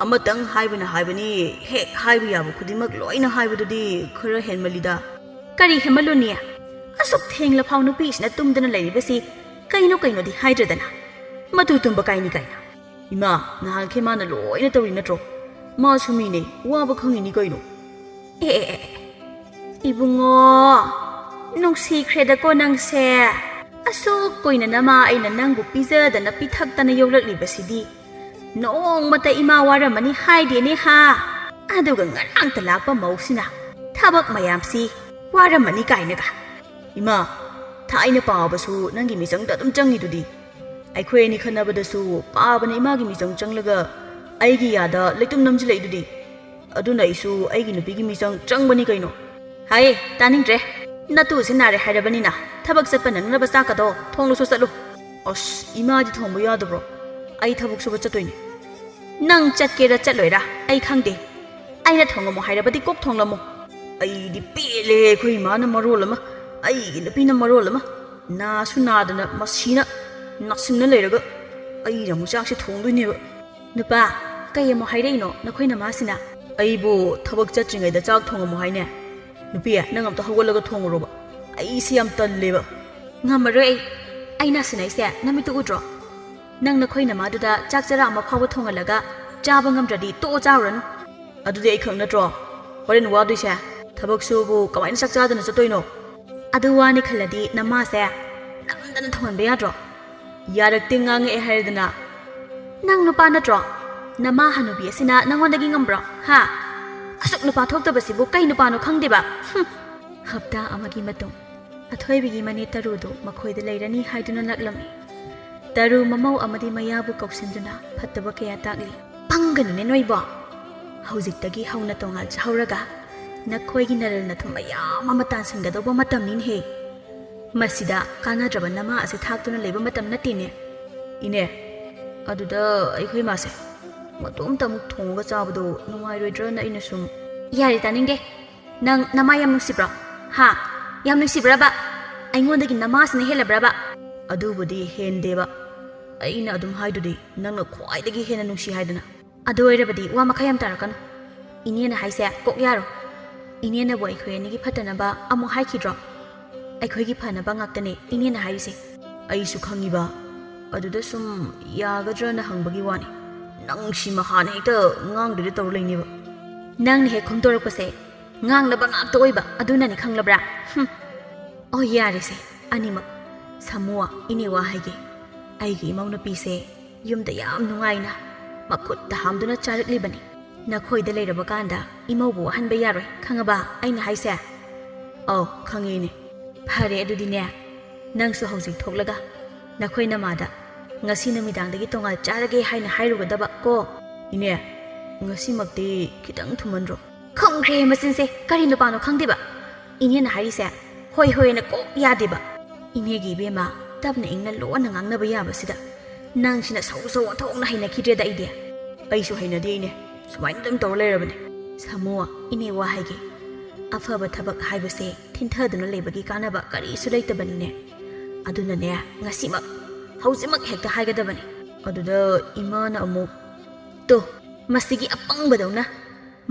amatang haibani hek haibu yabu khudimak loina haibududi khara henmalida kari hemaluni asuk thengla phau nupi sina tumdana lairibasi kaino di haidradana matu tumba kaini kaina ima nahal khemana loina tawri natro ma sumine waba khangini kaino ibungo nungsi khreda ko nangse asuk koina nama aina nangbu pizadana pithaktana yolaklibasidi nong mata ima waramani haide ne ha aduga ngarang talakpa mausina thabak mayamsi waramani kainaga ima thaina pabasu nangi misangda dum changi dudi aikhoi ni khanabadasu pabana imagi misang changlaga aigi yada leitum namji leidudi aduna isu aigi nupigi misang changbani kaino hai taningre natu sinare hairabani na thabak satpa nangnaba sakado thonglu su satlu os imaji thongbu yadabro ꯑꯩ ꯊꯕꯛ ꯁꯨꯕ ꯆꯠꯇꯣꯏꯅꯤ ꯅꯪ ꯆꯠꯀꯦꯔ ꯆꯠꯂꯣꯏꯔ ꯑꯩ ꯈꯪꯗꯦ ꯑꯩꯅ ꯊꯣꯡꯉꯝꯃꯣ ꯍꯥꯏꯔꯕꯗꯤ ꯀꯣꯛ ꯊꯣꯡꯂꯝꯃꯣ ꯑꯩꯗꯤ ꯄꯦꯜꯂꯦ ꯑꯩꯈꯣꯏ ꯏꯃꯥꯅ ꯃꯔꯣꯜ ꯑꯃ ꯑꯩꯒꯤ ꯅꯨꯄꯤꯅ ꯃꯔꯣꯜ ꯑꯃ ꯅꯥꯁꯨ ꯅꯥꯗꯅ ꯃꯁꯤꯅ ꯅꯥꯁꯤꯟꯅ ꯂꯩꯔꯒ ꯑꯩꯅ ꯑꯃꯨꯛ ꯆꯥꯛꯁꯦ ꯊꯣꯡꯗꯣꯏꯅꯦꯕ ꯅꯨꯄꯥ ꯀꯩ ꯑꯃꯨꯛ ꯍꯥꯏꯔꯛꯏꯅꯣ ꯅꯈꯣꯏ ꯅꯃꯥꯁꯤꯅ ꯑꯩꯕꯨ ꯊꯕꯛ ꯆꯠꯇ꯭ꯔꯤꯉꯩꯗ ꯆꯥꯛ ꯊꯣꯡꯉꯝꯃꯣ ꯍꯥꯏꯅꯦ ꯅꯨꯄꯤ ꯅꯪ ꯑꯝꯇ ꯍꯧꯒꯠꯂꯒ ꯊꯣꯡꯉꯨꯔꯣꯕ ꯑꯩꯁꯦ ꯌꯥꯝ ꯇꯜꯂꯦꯕ ꯉꯝꯃꯔꯣꯏ ꯑꯩ ꯅꯥꯁꯤꯟꯅꯩꯁꯦ ꯅꯃꯤꯠꯇꯨ ꯎꯗ꯭ꯔꯣ ꯅꯪ ꯅꯈꯣꯏ ꯅꯃꯥꯗꯨꯗ ꯆꯥꯛ ꯆꯔꯥ ꯑꯃ ꯐꯥꯎꯕ ꯊꯣꯡꯍꯜꯂꯒ ꯆꯥꯕ ꯉꯝꯗ꯭ꯔꯗꯤ ꯇꯣꯛꯑ ꯆꯥꯔꯨꯔꯅꯨ ꯑꯗꯨꯗꯤ ꯑꯩ ꯈꯪ ꯅꯠꯇ꯭ꯔꯣ ꯍꯣꯔꯦꯟ ꯋꯥꯗꯣꯏꯁꯦ ꯊꯕꯛ ꯁꯨꯕꯨ ꯀꯃꯥꯏꯅ ꯆꯥꯛ ꯆꯥꯗꯅ ꯆꯠꯇꯣꯏꯅꯣ ꯑꯗꯨ ꯋꯥꯅꯤ ꯈꯜꯂꯗꯤ ꯅꯃꯥꯁꯦ ꯅꯝꯗꯅ ꯊꯣꯡꯍꯟꯕ ꯌꯥꯗ꯭ꯔꯣ ꯌꯥꯔꯛꯇꯦ ꯉꯥꯡꯉꯛꯑꯦ ꯍꯥꯏꯔꯗꯅ ꯅꯪ ꯅꯨꯄꯥ ꯅꯠꯇ꯭ꯔꯣ ꯅꯃꯥ ꯍꯅꯨꯕꯤ ꯑꯁꯤꯅ ꯅꯪꯉꯣꯟꯗꯒꯤ ꯉꯝꯕ꯭ꯔꯣ ꯍꯥ ꯑꯁꯨꯛ ꯅꯨꯄꯥ ꯊꯣꯛꯇꯕꯁꯤꯕꯨ ꯀꯩ ꯅꯨꯄꯥꯅꯣ ꯈꯪꯗꯦꯕ ꯍꯞꯇꯥ ꯑꯃꯒꯤ ꯃꯇꯨꯡ ꯑꯊꯣꯏꯕꯤꯒꯤ ꯃꯅꯦ ꯇꯔꯨꯗꯨ ꯃꯈꯣꯏꯗ ꯂꯩꯔꯅꯤ ꯍꯥꯏꯗꯨꯅ ꯂꯥꯛꯂꯝꯃꯤ ꯇꯔꯨ ꯃꯃꯧ ꯑꯃꯗꯤ ꯃꯌꯥꯕꯨ ꯀꯧꯁꯤꯟꯗꯨꯅ ꯐꯠꯇꯕ ꯀꯌꯥ ꯇꯥꯛꯂꯤ ꯄꯪꯒꯅꯨꯅꯦ ꯅꯣꯏꯕꯣ ꯍꯧꯖꯤꯛꯇꯒꯤ ꯍꯧꯅ ꯇꯣꯉꯥꯟ ꯆꯥꯍꯧꯔꯒ ꯅꯈꯣꯏꯒꯤ ꯅꯔꯜ ꯅꯊꯨꯝ ꯃꯌꯥꯝ ꯑꯃ ꯇꯥꯟꯁꯤꯟꯒꯗꯧꯕ ꯃꯇꯝꯅꯤꯅꯦꯍꯦ ꯃꯁꯤꯗ ꯀꯥꯟꯅꯗ꯭ꯔꯕ ꯅꯃꯥ ꯑꯁꯤ ꯊꯥꯛꯇꯨꯅ ꯂꯩꯕ ꯃꯇꯝ ꯅꯠꯇꯦꯅꯦ ꯏꯅꯦ ꯑꯗꯨꯗ ꯑꯩꯈꯣꯏ ꯃꯥꯁꯦ ꯃꯇꯣꯝꯇ ꯑꯃꯨꯛ ꯊꯣꯡꯉꯒ ꯆꯥꯕꯗꯣ ꯅꯨꯡꯉꯥꯏꯔꯣꯏꯗ꯭ꯔꯅ ꯑꯩꯅ ꯁꯨꯝ ꯌꯥꯔꯦ ꯇꯥꯅꯤꯡꯗꯦ ꯅꯪ ꯅꯃꯥ ꯌꯥꯝ ꯅꯨꯡꯁꯤꯕ꯭ꯔꯣ ꯍꯥ ꯌꯥꯝ ꯅꯨꯡꯁꯤꯕ꯭ꯔꯕ ꯑꯩꯉꯣꯟꯗꯒꯤ ꯅꯃꯥꯁꯤꯅ ꯍꯦꯜꯂꯕ꯭ꯔꯕ ꯑꯗꯨꯕꯨꯗꯤ ꯍꯦꯟꯗꯦꯕ ꯑꯩꯅ ꯑꯗꯨꯝ ꯍꯥꯏꯗꯨꯗꯤ ꯅꯪꯅ ꯈ꯭ꯋꯥꯏꯗꯒꯤ ꯍꯦꯟꯅ ꯅꯨꯡꯁꯤ ꯍꯥꯏꯗꯅ ꯑꯗꯨ ꯑꯣꯏꯔꯕꯗꯤ ꯋꯥ ꯃꯈꯥ ꯌꯥꯝ ꯇꯥꯔꯛꯀꯅꯨ ꯏꯅꯦꯅ ꯍꯥꯏꯁꯦ ꯀꯣꯛ ꯌꯥꯔꯣ ꯏꯅꯦꯅꯕꯨ ꯑꯩꯈꯣꯏ ꯑꯅꯤꯒꯤ ꯐꯠꯇꯅꯕ ꯑꯃꯨꯛ ꯍꯥꯏꯈꯤꯗ꯭ꯔꯣ ꯑꯩꯈꯣꯏꯒꯤ ꯐꯅꯕ ꯉꯥꯛꯇꯅꯦ ꯏꯅꯦꯅ ꯍꯥꯏꯔꯤꯁꯦ ꯑꯩꯁꯨ ꯈꯪꯉꯤꯕ ꯑꯗꯨꯗ ꯁꯨꯝ ꯌꯥꯒꯗ꯭ꯔꯅ ꯍꯪꯕꯒꯤ ꯋꯥꯅꯤ ꯅꯪ ꯁꯤꯃ ꯍꯥꯟꯅ ꯍꯦꯛꯇ ꯉꯥꯡꯗꯨꯗꯤ ꯇꯧꯔ ꯂꯩꯅꯦꯕ ꯅꯪꯅ ꯍꯦꯛ ꯈꯣꯝꯗꯣꯔꯛꯄꯁꯦ ꯉꯥꯡꯅꯕ ꯉꯥꯛꯇ ꯑꯣꯏꯕ ꯑꯗꯨꯅꯅꯤ ꯈꯪꯂꯕ꯭ꯔꯥ ꯑꯣ ꯌꯥꯔꯦꯁꯦ ꯑꯅꯤꯃꯛ ꯁꯥꯃꯨ ꯏꯅꯦ ꯋꯥ ꯍꯥꯏꯒꯦ ꯑꯩꯒꯤ ꯏꯃꯧ ꯅꯨꯄꯤꯁꯦ ꯌꯨꯝꯗ ꯌꯥꯝ ꯅꯨꯡꯉꯥꯏꯅ ꯃꯈꯨꯠꯇ ꯍꯥꯝꯗꯨꯅ ꯆꯥꯔꯛꯂꯤꯕꯅꯤ ꯅꯈꯣꯏꯗ ꯂꯩꯔꯕ ꯀꯥꯟꯗ ꯏꯃꯧꯕꯨ ꯋꯥꯍꯟꯕ ꯌꯥꯔꯣꯏ ꯈꯪꯉꯕ ꯑꯩꯅ ꯍꯥꯏꯁꯦ ꯑꯧ ꯈꯪꯉꯤꯅꯦ ꯐꯔꯦ ꯑꯗꯨꯗꯤꯅꯦ ꯅꯪꯁꯨ ꯍꯧꯖꯤꯛ ꯊꯣꯛꯂꯒ ꯅꯈꯣꯏ ꯅꯃꯥꯗ ꯉꯁꯤ ꯅꯨꯃꯤꯗꯥꯡꯗꯒꯤ ꯇꯣꯉꯥꯟ ꯆꯥꯔꯒꯦ ꯍꯥꯏꯅ ꯍꯥꯏꯔꯨꯒꯗꯕ ꯀꯣ ꯏꯅꯦ ꯉꯁꯤꯃꯛꯇꯤ ꯈꯤꯇꯪ ꯊꯨꯃꯟꯗ꯭ꯔꯣ ꯈꯪꯈ꯭ꯔꯦ ꯃꯆꯤꯟꯁꯦ ꯀꯔꯤ ꯅꯨꯄꯥꯅꯣ ꯈꯪꯗꯦꯕ ꯏꯅꯦꯅ ꯍꯥꯏꯔꯤꯁꯦ ꯍꯣꯏ ꯍꯣꯏꯅ ꯀꯣꯛ ꯌꯥꯗꯦꯕ ꯏꯅꯦꯒꯤ ꯏꯕꯦꯝꯃ ꯇꯞꯅ ꯏꯪꯅ ꯂꯣꯟꯅ ꯉꯥꯡꯅꯕ ꯌꯥꯕꯁꯤꯗ ꯅꯪꯁꯤꯅ ꯁꯧ ꯁꯧ ꯑꯣꯟꯊꯣꯛꯅ ꯍꯩꯅꯈꯤꯗ꯭ꯔꯦꯗ ꯑꯩꯗꯤ ꯑꯩꯁꯨ ꯍꯩꯅꯗꯦ ꯏꯅꯦ ꯁꯨꯃꯥꯏꯅ ꯑꯗꯨꯝ ꯇꯧꯔ ꯂꯩꯔꯕꯅꯦ ꯁꯥꯃꯨ ꯏꯅꯦ ꯋꯥ ꯍꯥꯏꯒꯦ ꯑꯐꯕ ꯊꯕꯛ ꯍꯥꯏꯕꯁꯦ ꯊꯤꯟꯊꯗꯨꯅ ꯂꯩꯕꯒꯤ ꯀꯥꯟꯅꯕ ꯀꯔꯤꯁꯨ ꯂꯩꯇꯕꯅꯤꯅꯦ ꯑꯗꯨꯅꯅꯦ ꯉꯁꯤꯃꯛ ꯍꯧꯖꯤꯛꯃꯛ ꯍꯦꯛꯇ ꯍꯥꯏꯒꯗꯕꯅꯤ ꯑꯗꯨꯗ ꯏꯃꯥꯅ ꯑꯃꯨꯛ ꯇꯣ ꯃꯁꯤꯒꯤ ꯑꯄꯪꯕꯗꯧꯅ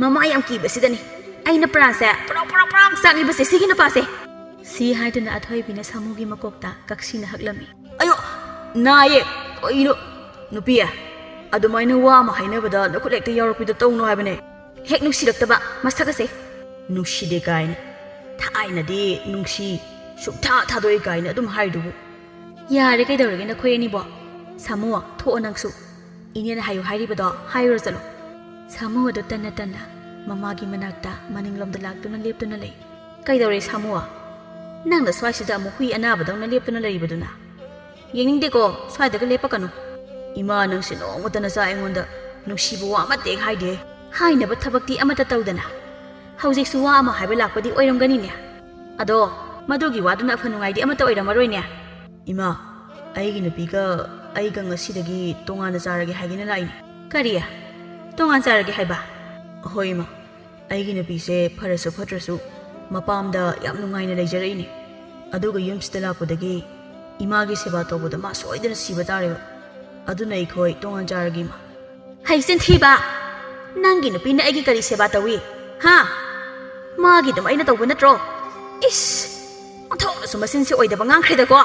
ꯃꯃꯥ ꯌꯥꯝ ꯀꯤꯕꯁꯤꯗꯅꯤ ꯑꯩꯅ ꯄ꯭ꯔꯥꯁꯦ ꯄ꯭ꯔꯣꯛ ꯄ꯭ꯔꯣꯛ ꯄ꯭ꯔꯣꯛ ꯆꯥꯛꯂꯤꯕꯁꯦ ꯁꯤꯒꯤ ꯅꯨꯄꯥꯁꯦ ꯁꯤ ꯍꯥꯏꯗꯨꯅ ꯑꯊꯣꯏꯕꯤꯅ ꯁꯥꯃꯨꯒꯤ ꯃꯀꯣꯛꯇ ꯀꯛꯁꯤꯅ ꯍꯛꯂꯝꯃꯤ ꯑꯌꯣ ꯅꯥꯌꯦ ꯀꯩꯅꯣ ꯅꯨꯄꯤ ꯑꯗꯨꯃꯥꯏꯅ ꯋꯥ ꯑꯃ ꯍꯥꯏꯅꯕꯗ ꯅꯈꯨꯠ ꯍꯦꯛꯇ ꯌꯥꯎꯔꯛꯄꯤꯗ ꯇꯧꯅꯣ ꯍꯥꯏꯕꯅꯦ ꯍꯦꯛ ꯅꯨꯡꯁꯤꯔꯛꯇꯕ ꯃꯁꯛ ꯑꯁꯦ ꯅꯨꯡꯁꯤꯗꯦ ꯀꯥꯏꯅ ꯊꯥꯏꯅꯗꯤ ꯅꯨꯡꯁꯤ ꯁꯨꯛꯊꯥ ꯊꯥꯗꯣꯛꯏ ꯀꯥꯏꯅ ꯑꯗꯨꯝ ꯍꯥꯏꯗꯨꯕꯨ ꯌꯥꯔꯦ ꯀꯩꯗꯧꯔꯒꯦ ꯅꯈꯣꯏ ꯑꯅꯤꯕꯣ ꯁꯥꯃꯨ ꯊꯣꯛꯑꯣ ꯅꯪꯁꯨ ꯏꯅꯦꯅ ꯍꯥꯏꯌꯨ ꯍꯥꯏꯔꯤꯕꯗꯣ ꯍꯥꯏꯔꯨꯔ ꯆꯠꯂꯣ ꯁꯥꯃꯨ ꯑꯗꯨ ꯇꯟꯅ ꯇꯟꯅ ꯃꯃꯥꯒꯤ ꯃꯅꯥꯛꯇ ꯃꯅꯤꯡꯂꯣꯝꯗ ꯂꯥꯛꯇꯨꯅ ꯂꯦꯞꯇꯨꯅ ꯂꯩ ꯀꯩꯗꯧꯔꯦ ꯁꯥꯃꯨ ꯅꯪꯅ ꯁ꯭ꯋꯥꯏꯁꯤꯗ ꯑꯃꯨꯛ ꯍꯨꯏ ꯑꯅꯥꯕꯗꯧꯅ ꯂꯦꯞꯇꯨꯅ ꯂꯩꯔꯤꯕꯗꯨꯅ ꯌꯦꯡꯅꯤꯡꯗꯦꯀꯣ ꯁ꯭ꯋꯥꯏꯗꯒ ꯂꯦꯞꯄꯛꯀꯅꯨ ꯏꯃꯥ ꯅꯪꯁꯦ ꯅꯣꯡꯃꯇ ꯅꯆꯥ ꯑꯩꯉꯣꯟꯗ ꯅꯨꯡꯁꯤꯕ ꯋꯥ ꯑꯃꯠꯇ ꯍꯦꯛ ꯍꯥꯏꯗꯦ ꯍꯥꯏꯅꯕ ꯊꯕꯛꯇꯤ ꯑꯃꯠꯇ ꯇꯧꯗꯅ ꯍꯧꯖꯤꯛꯁꯨ ꯋꯥ ꯑꯃ ꯍꯥꯏꯕ ꯂꯥꯛꯄꯗꯤ ꯑꯣꯏꯔꯝꯒꯅꯤꯅꯦ ꯑꯗꯣ ꯃꯗꯨꯒꯤ ꯋꯥꯗꯨꯅ ꯑꯐ ꯅꯨꯡꯉꯥꯏꯗꯤ ꯑꯃꯠꯇ ꯑꯣꯏꯔꯝꯃꯔꯣꯏꯅꯦ ꯏꯃꯥ ꯑꯩꯒꯤ ꯅꯨꯄꯤꯒ ꯑꯩꯒ ꯉꯁꯤꯗꯒꯤ ꯇꯣꯉꯥꯟꯅ ꯆꯥꯔꯒꯦ ꯍꯥꯏꯒꯦꯅ ꯂꯥꯛꯏꯅꯦ ꯀꯔꯤ ꯇꯣꯉꯥꯟ ꯆꯥꯔꯒꯦ ꯍꯥꯏꯕ ꯍꯣꯏ ꯏꯃꯥ ꯑꯩꯒꯤ ꯅꯨꯄꯤꯁꯦ ꯐꯔꯁꯨ ꯐꯠꯇ꯭ꯔꯁꯨ ꯃꯄꯥꯝꯗ ꯌꯥꯝ ꯅꯨꯡꯉꯥꯏꯅ ꯂꯩꯖꯔꯛꯏꯅꯦ ꯑꯗꯨꯒ ꯌꯨꯝꯁꯤꯗ ꯂꯥꯛꯄꯗꯒꯤ ꯏꯃꯥꯒꯤ ꯁꯦꯕꯥ ꯇꯧꯕꯗ ꯃꯥ ꯁꯣꯏꯗꯅ ꯁꯤꯕ ꯇꯥꯔꯦꯕ ꯑꯗꯨꯅ ꯑꯩꯈꯣꯏ ꯇꯣꯉꯥꯟ ꯆꯥꯔꯒꯦ ꯏꯃꯥ ꯍꯩꯆꯤꯟ ꯊꯤꯕ ꯅꯪꯒꯤ ꯅꯨꯄꯤꯅ ꯑꯩꯒꯤ ꯀꯔꯤ ꯁꯦꯕꯥ ꯇꯧꯏ ꯍꯥ ꯃꯥꯒꯤꯗꯨꯝ ꯑꯩꯅ ꯇꯧꯕ ꯅꯠꯇ꯭ꯔꯣ ꯏꯁ ꯑꯣꯟꯊꯣꯛꯅꯁꯨ ꯃꯆꯤꯟꯁꯦ ꯑꯣꯏꯗꯕ ꯉꯥꯡꯈ꯭ꯔꯦꯗꯀꯣ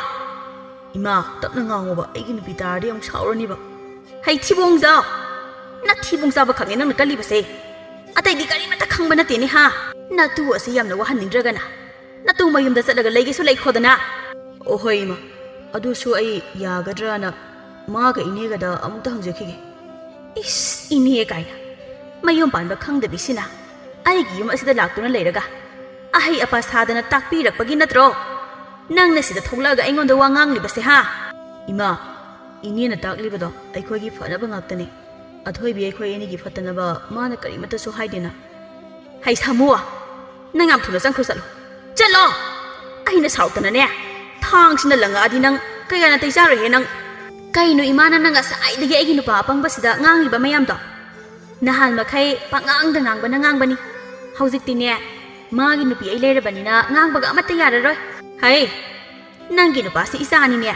ꯏꯃꯥ ꯇꯞꯅ ꯉꯥꯡꯉꯣꯕ ꯑꯩꯒꯤ ꯅꯨꯄꯤ ꯇꯥꯔꯗꯤ ꯑꯃꯨꯛ ꯁꯥꯎꯔꯅꯤꯕ ꯍꯩ ꯊꯤꯕꯣꯡꯖꯥꯎ ꯅꯊꯤꯕꯣꯡ ꯆꯥꯕ ꯈꯛꯅꯦ ꯅꯪꯅ ꯀꯜꯂꯤꯕꯁꯦ ꯑꯇꯩꯗꯤ ꯀꯔꯤꯃꯠꯇ ꯈꯪꯕ ꯅꯠꯇꯦꯅꯦ ꯍꯥ ꯅꯇꯨ ꯑꯁꯤ ꯌꯥꯝꯅ ꯋꯥꯍꯟꯅꯤꯡꯗ꯭ꯔꯒꯅ ꯅꯇꯨ ꯃꯌꯨꯝꯗ ꯆꯠꯂꯒ ꯂꯩꯒꯦꯁꯨ ꯂꯩꯈꯣꯗꯅ ꯑꯣ ꯍꯣꯏ ꯏꯃꯥ ꯑꯗꯨꯁꯨ ꯑꯩ ꯌꯥꯒꯗ꯭ꯔꯅ ꯃꯥꯒ ꯏꯅꯦꯒꯗ ꯑꯃꯨꯛꯇ ꯍꯪꯖꯈꯤꯒꯦ ꯏꯁ ꯏꯅꯦ ꯀꯥꯏꯅ ꯃꯌꯨꯝ ꯄꯥꯟꯕ ꯈꯪꯗꯕꯤꯁꯤꯅ ꯑꯩꯒꯤ ꯌꯨꯝ ꯑꯁꯤꯗ ꯂꯥꯛꯇꯨꯅ ꯂꯩꯔꯒ ꯑꯍꯩ ꯑꯄꯥ ꯁꯥꯗꯅ ꯇꯥꯛꯄꯤꯔꯛꯄꯒꯤ ꯅꯠꯇ꯭ꯔꯣ ꯅꯪꯅ ꯁꯤꯗ ꯊꯣꯛꯂꯛꯑꯒ ꯑꯩꯉꯣꯟꯗ ꯋꯥ ꯉꯥꯡꯂꯤꯕꯁꯦ ꯍꯥ ꯏꯃꯥ ꯏꯅꯦꯅ ꯇꯥꯛꯂꯤꯕꯗꯣ ꯑꯩꯈꯣꯏꯒꯤ ꯐꯅꯕ ꯉꯥꯛꯇꯅꯤ ꯑꯊꯣꯏꯕꯤ ꯑꯩꯈꯣꯏ ꯑꯅꯤꯒꯤ ꯐꯠꯇꯅꯕ ꯃꯥꯅ ꯀꯔꯤꯃꯠꯇꯁꯨ ꯍꯥꯏꯗꯦꯅ ꯍꯩ ꯁꯥꯃꯨ ꯅꯪ ꯌꯥꯝ ꯊꯨꯅ ꯆꯪꯈ꯭ꯔꯣ ꯆꯠꯂꯣ ꯆꯠꯂꯣ ꯑꯩꯅ ꯁꯥꯎꯔꯛꯇꯅꯅꯦ ꯊꯥꯡꯁꯤꯅ ꯂꯪꯉꯛꯑꯗꯤ ꯅꯪ ꯀꯌꯥ ꯅꯥꯇꯩ ꯆꯥꯔꯣꯏꯍꯦ ꯅꯪ Kaino imana na nga saidagi aigi nupa apangba ngangiba mayamdo. Nahal makai pangang ngangba na ngangbani. Haujikti ne magi nupi ai leirabanina ngangbaga amata yararoi. Hai, nangi nupa si isani ne.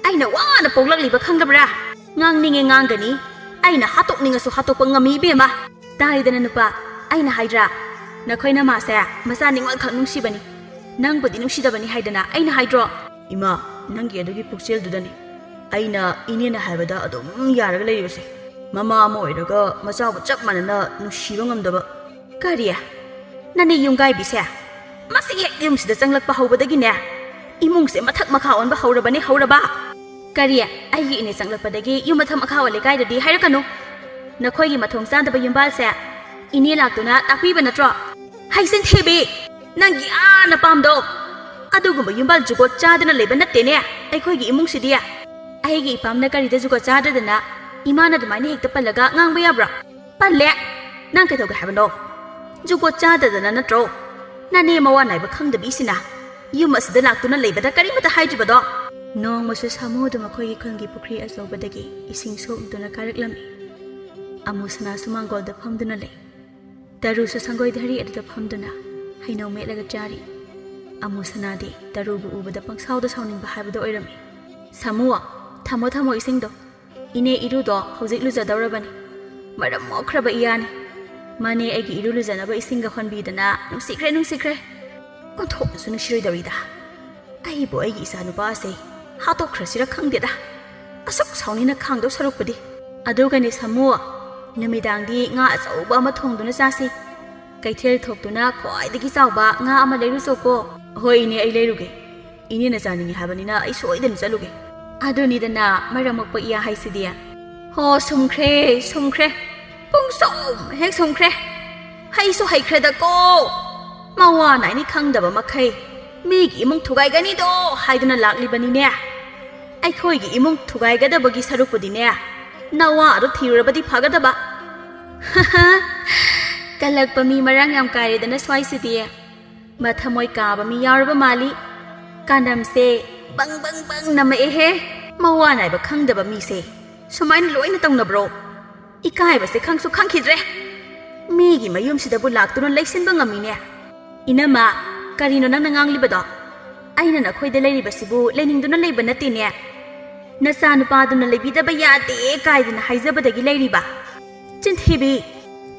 Aina wana poglakliba khanglabra. Ngangninge ngangani. Aina hatokningasu hatokpa ngami bema. Taridana nupa aina haidra. Nakoina mase masa ningwal khak nungsibani. Nangbudi nungsidabani haidana aina haidro. Ima nangi adugi pukchel dudani. Aina inena haibada adum yaraga leiribase. Mama ama oiraga machabu chap manana nungsiba ngamdaba. Kariya nani yunggai bise. Masi hek yumsida changlakpa hawbadagine. Imungse mathak makha onba hawrabani hawraba. Kariya aigi ine changlakpadagi yum mathak makha wale kaidadi hairakanu. Nakhoigi mathong chandaba yumbalse ine laktuna takpiba natro. Haisen thebi nangi ana pamdo. Adugumba yumbal jugot chadana leba nattene. Aikhoigi imungsidiya. Aigi ipamna karida jugot chadadana imana dumaini hekta palaga ngangba yabra. Palle nang kaithoga habano. Jugot chadadana natro. Nane mawa naiba khangdabisina. Yum asida laktuna lebada karimata haijibado. Nong masu samuda makhoigi khangi pukri azobadagi ising sokduna karaklami. Amusana sumangolda phamduna le. Daru sa sangoi dhari adda phamduna hainau melaga jari. Amusana di daru bu ubada pangsauda sauning bahabada oirami. Samua thamo isingdo. Ine irudo hojik lujadawrabani. Maram mokhraba iyani. Mane aigi iru lujanaba isinga khonbidana nungsikre. Konthoknasu nungsiroidawida. Aibo aigi isa nupa ase hatokhrasira khangdeda. Asuk saunina khangdo sarukpadi. Adugani samua namidangdi nga achauba ama thongduna chasi. Kaithel thoktuna khwaidagi chawba nga ama leirusoko. Hoi ne ai leiruge. Ine na janingi habanina ai soidana chaluge. Adunidana maramokpa iya haisidia. Ho sumkhre. Pungsom hek sumkhre. Haisu haikreda ko. Mawa naini khangdaba makai. Migi imung thugaigani do haiduna laklibani ne. Aikhoigi imung thugaigadabagi sarupudi ne. Nawa adu thirabadi phagadaba. Haha. Kalakpa mi marang yam kairedana swaisidia. Mathamoi kaba mi yaraba mali. Kandamse bang namaehe. Mawa naiba khangdaba mi se. Sumain loina tongnabro. Ikaibase khangsu khangkhidre. Migi mayumsidabu laktuna laisinba ngamine. Inama karino nang nanganglibado. Aina nakhoida leiribasibu leiningduna leiba natine. Nasa nupaduna leibidaba yate kaiduna haizabadagi leiriba. Chinthibi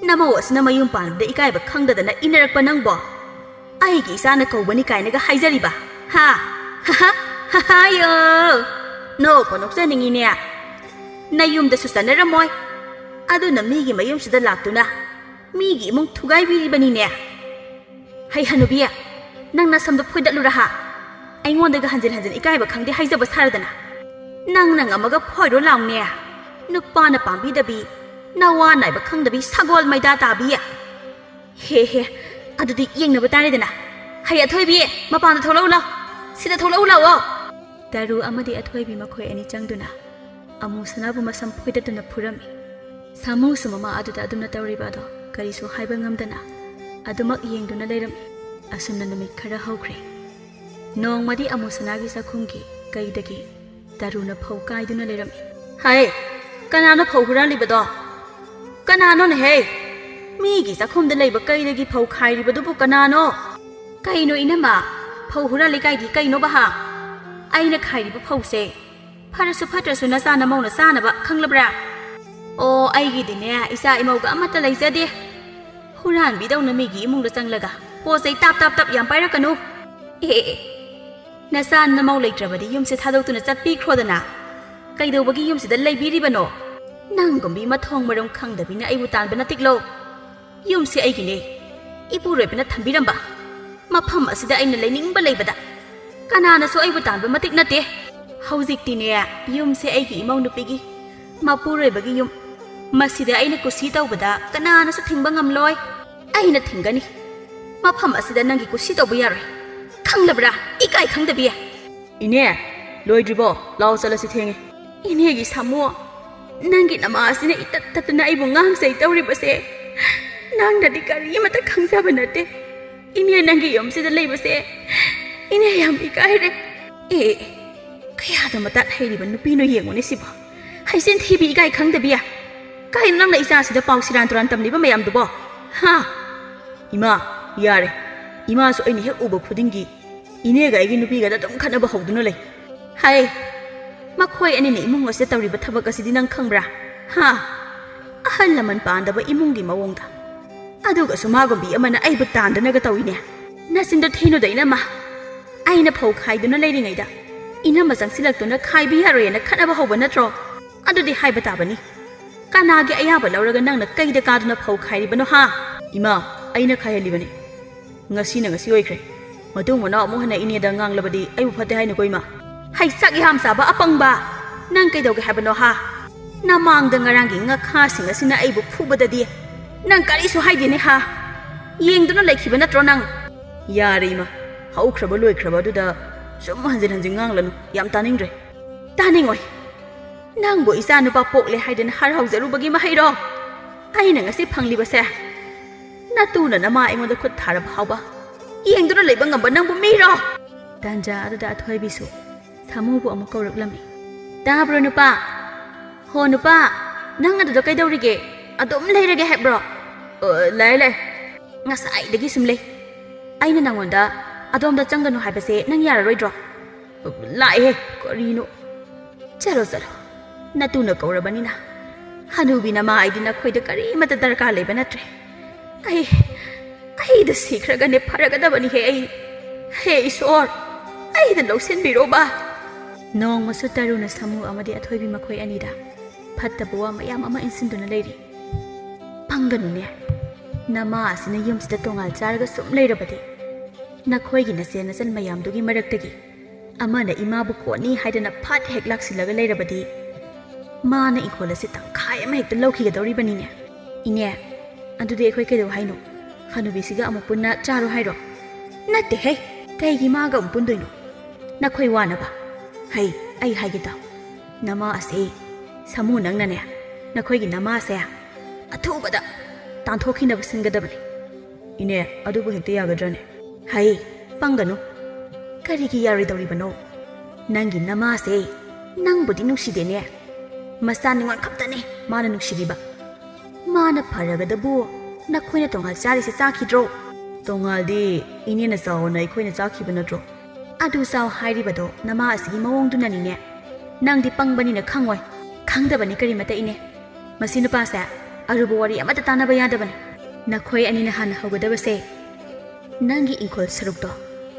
namawasna mayum panbda ikaiba khangdadana inarakpa nangbo. Aigi isana kaubani kainaga haizariba. Ha yo. No ponoksaningine. Nayumda susanaramoy. Aduna migi mayumsida laktuna. Migi imung thugaibiribanine. Hai hanubiya nang nasamda phoidatluraha. Aingondaga hanjil ikaiba khangde haizaba saradana. Nang amaga phoiro laungne. Nupana pambidabi nawa naiba khangdabi sagol maida tabiya. He adudi yengnaba taredana. Hai athoibi mapanda tholau law. Sida tholau law. Daru amadi athoibi makhoi ani changduna amusanabu masam phoidatuna phurami. Samu sumama aduda adumna tawribado karisu haiba ngamdana adumak yengduna leirami. Asumna numit khara haukhre. Nongmadi amusanagi sakhungi kaidagi daruna phau kaiduna leirami. Hai kanano phau huralibado. Kanano ne he. Migi sakhumda leiba kaidagi phau khairibadubu kanano. Kaino inama phau hurali kaidi kaino baha. Aina khairiba phause pharasu phatrasu nasana mauna sanaba khanglabra. O aigi dine isa imauga amata leizade. Huran bidawna migi imungda changlaga posai tap yam pairakanu. Nasan namau leitrabadi yumse thadotuna chatpi khrodana. Kaidobagi yumsida leibiribano. Nangombi mathong marom khangdabina aibu tanbana tiklo. Yumse aigine. Ipurebina thambiramba. Mafam asida aina leiningba leibada. Kananaso aibu tanba matik nate. Haujiktine yumse aigi imau nupigi. Mapurebagi yum. Masida aina kusi tawbada kananaso thingba ngamloi. Aina thingani. Mafam asida nangi kusi tawba yaroi. Khanglabra ikai khangdabiya. Ine loidribo law salasi thenge. Inegi samu nangi namasina itattatuna aibu ngangsai tawribase. Nangdadi kari mata khangsaba nate. Ine nangi yomsida leibase. Ine yam ikaire. ꯀꯌꯥꯗ ꯃꯇꯥꯠ ꯍꯩꯔꯤꯕ ꯅꯨꯄꯤꯅꯣ ꯌꯦꯡꯉꯨꯅꯦ ꯁꯤꯕꯣ ꯍꯩꯆꯤꯟ ꯊꯤꯕꯤ ꯏꯀꯥꯏ ꯈꯪꯗꯕꯤꯌꯥ ꯀꯩꯅꯣ ꯅꯪꯅ ꯏꯆꯥꯁꯤꯗ ꯄꯥꯎ ꯁꯤꯔꯥꯟ ꯇꯨꯔꯥꯟ ꯇꯝꯂꯤꯕ ꯃꯌꯥꯝꯗꯨꯕꯣ ꯍꯥ ꯏꯃꯥ ꯌꯥꯔꯦ 이마수 아이니 핵 우버 푸딩기 이네가 아이기 누비가다 좀 칸나바 하우두나 레 하이 마코이 아니네 이몽 어세 따우리바 타박가시디 난 칸브라 하 아할라만 빠안다바 이몽기 마옹다 아두가수 마곰비 아마나 아이부 따안다나가 따위네 나신도 테이노다이나 마 아이나 파우 카이두나 레링아이다 이나 마상 실락도나 카이비 하로에나 칸나바 하우바 나트로 아두디 하이바 따바니 까나게 아야바 라우라가 낭나 까이다 까두나 파우 카이리바노 하 이마 아이나 카이리바니 ngasi na ngasi oikre matung mana mo hana ini da ngang labadi ai bu phate hai na koima hai sak i ham sa ba apang ba nang kai dog ha bano ha na mang da ngarang gi nga kha sing asina ai bu phu ba da di nang kari su hai di ne ha yeng du na lai khiba na tro nang ya re ma hau khra ba loi khra ba du da sum hanjin hanjin ngang lanu yam taning re taning oi nang bo isa nu pa pok le hai den har hau zaru bagi ma hai ro ai na ngasi phangli ba se Natuna na ma ingon da khut tharab hauba yeng duna leiba ngamba nang bu mi ro tanja ada athoi bisu thamu bu amu kaurak lami ta bro nupa ho nupa nang adu da kai dawrige adum leirage he bro lai lai ngasai dagi simle aina nangonda adom da changanu haibase nang yara roi dro lai he korino chalo chalo natuna kaurabani na hanubi na ma aidina khoida kari mata darka leiba natre ai da sikhraga ne pharaga da bani he isor ai da losen biro ba nong masu taruna samu amadi athoibi makhoi anida phatta buwa mayam ama insinduna leiri panganu ne nama asina yumsida tongal charga sum leirabadi nakhoi gi na sena san mayam dugi maraktagi amana imabu koni haidana phat hek laksilaga leirabadi mana ikola se tangkhai ama hekta lokhi ga dori bani ne ine andude ekhoi kedo haino hanubi siga amu punna charo hairo natte he kaigi maga umpundoino nakhoi wana ba hai ai haige ta nama ase samu nangna ne nakhoi gi nama ase athubada tanthokina basingadabani ine adubu hekte yagadrane hai panganu karigi yari dori bano nangi nama ase nangbudi nusidene masani wan khaptane mana nushiriba mana pharagadabo nakhoi na tongal chari se chakhidro tongal di ine na saw na ikhoi na chakhiba natro adu saw hairi bado nama asigi mawong du nani ne nang di pangbani na khangoi khangdabani kari mata ine masina pasa arubu wari amata tanaba yadabani nakhoi ani na han hogadaba se nangi ikhol sarukto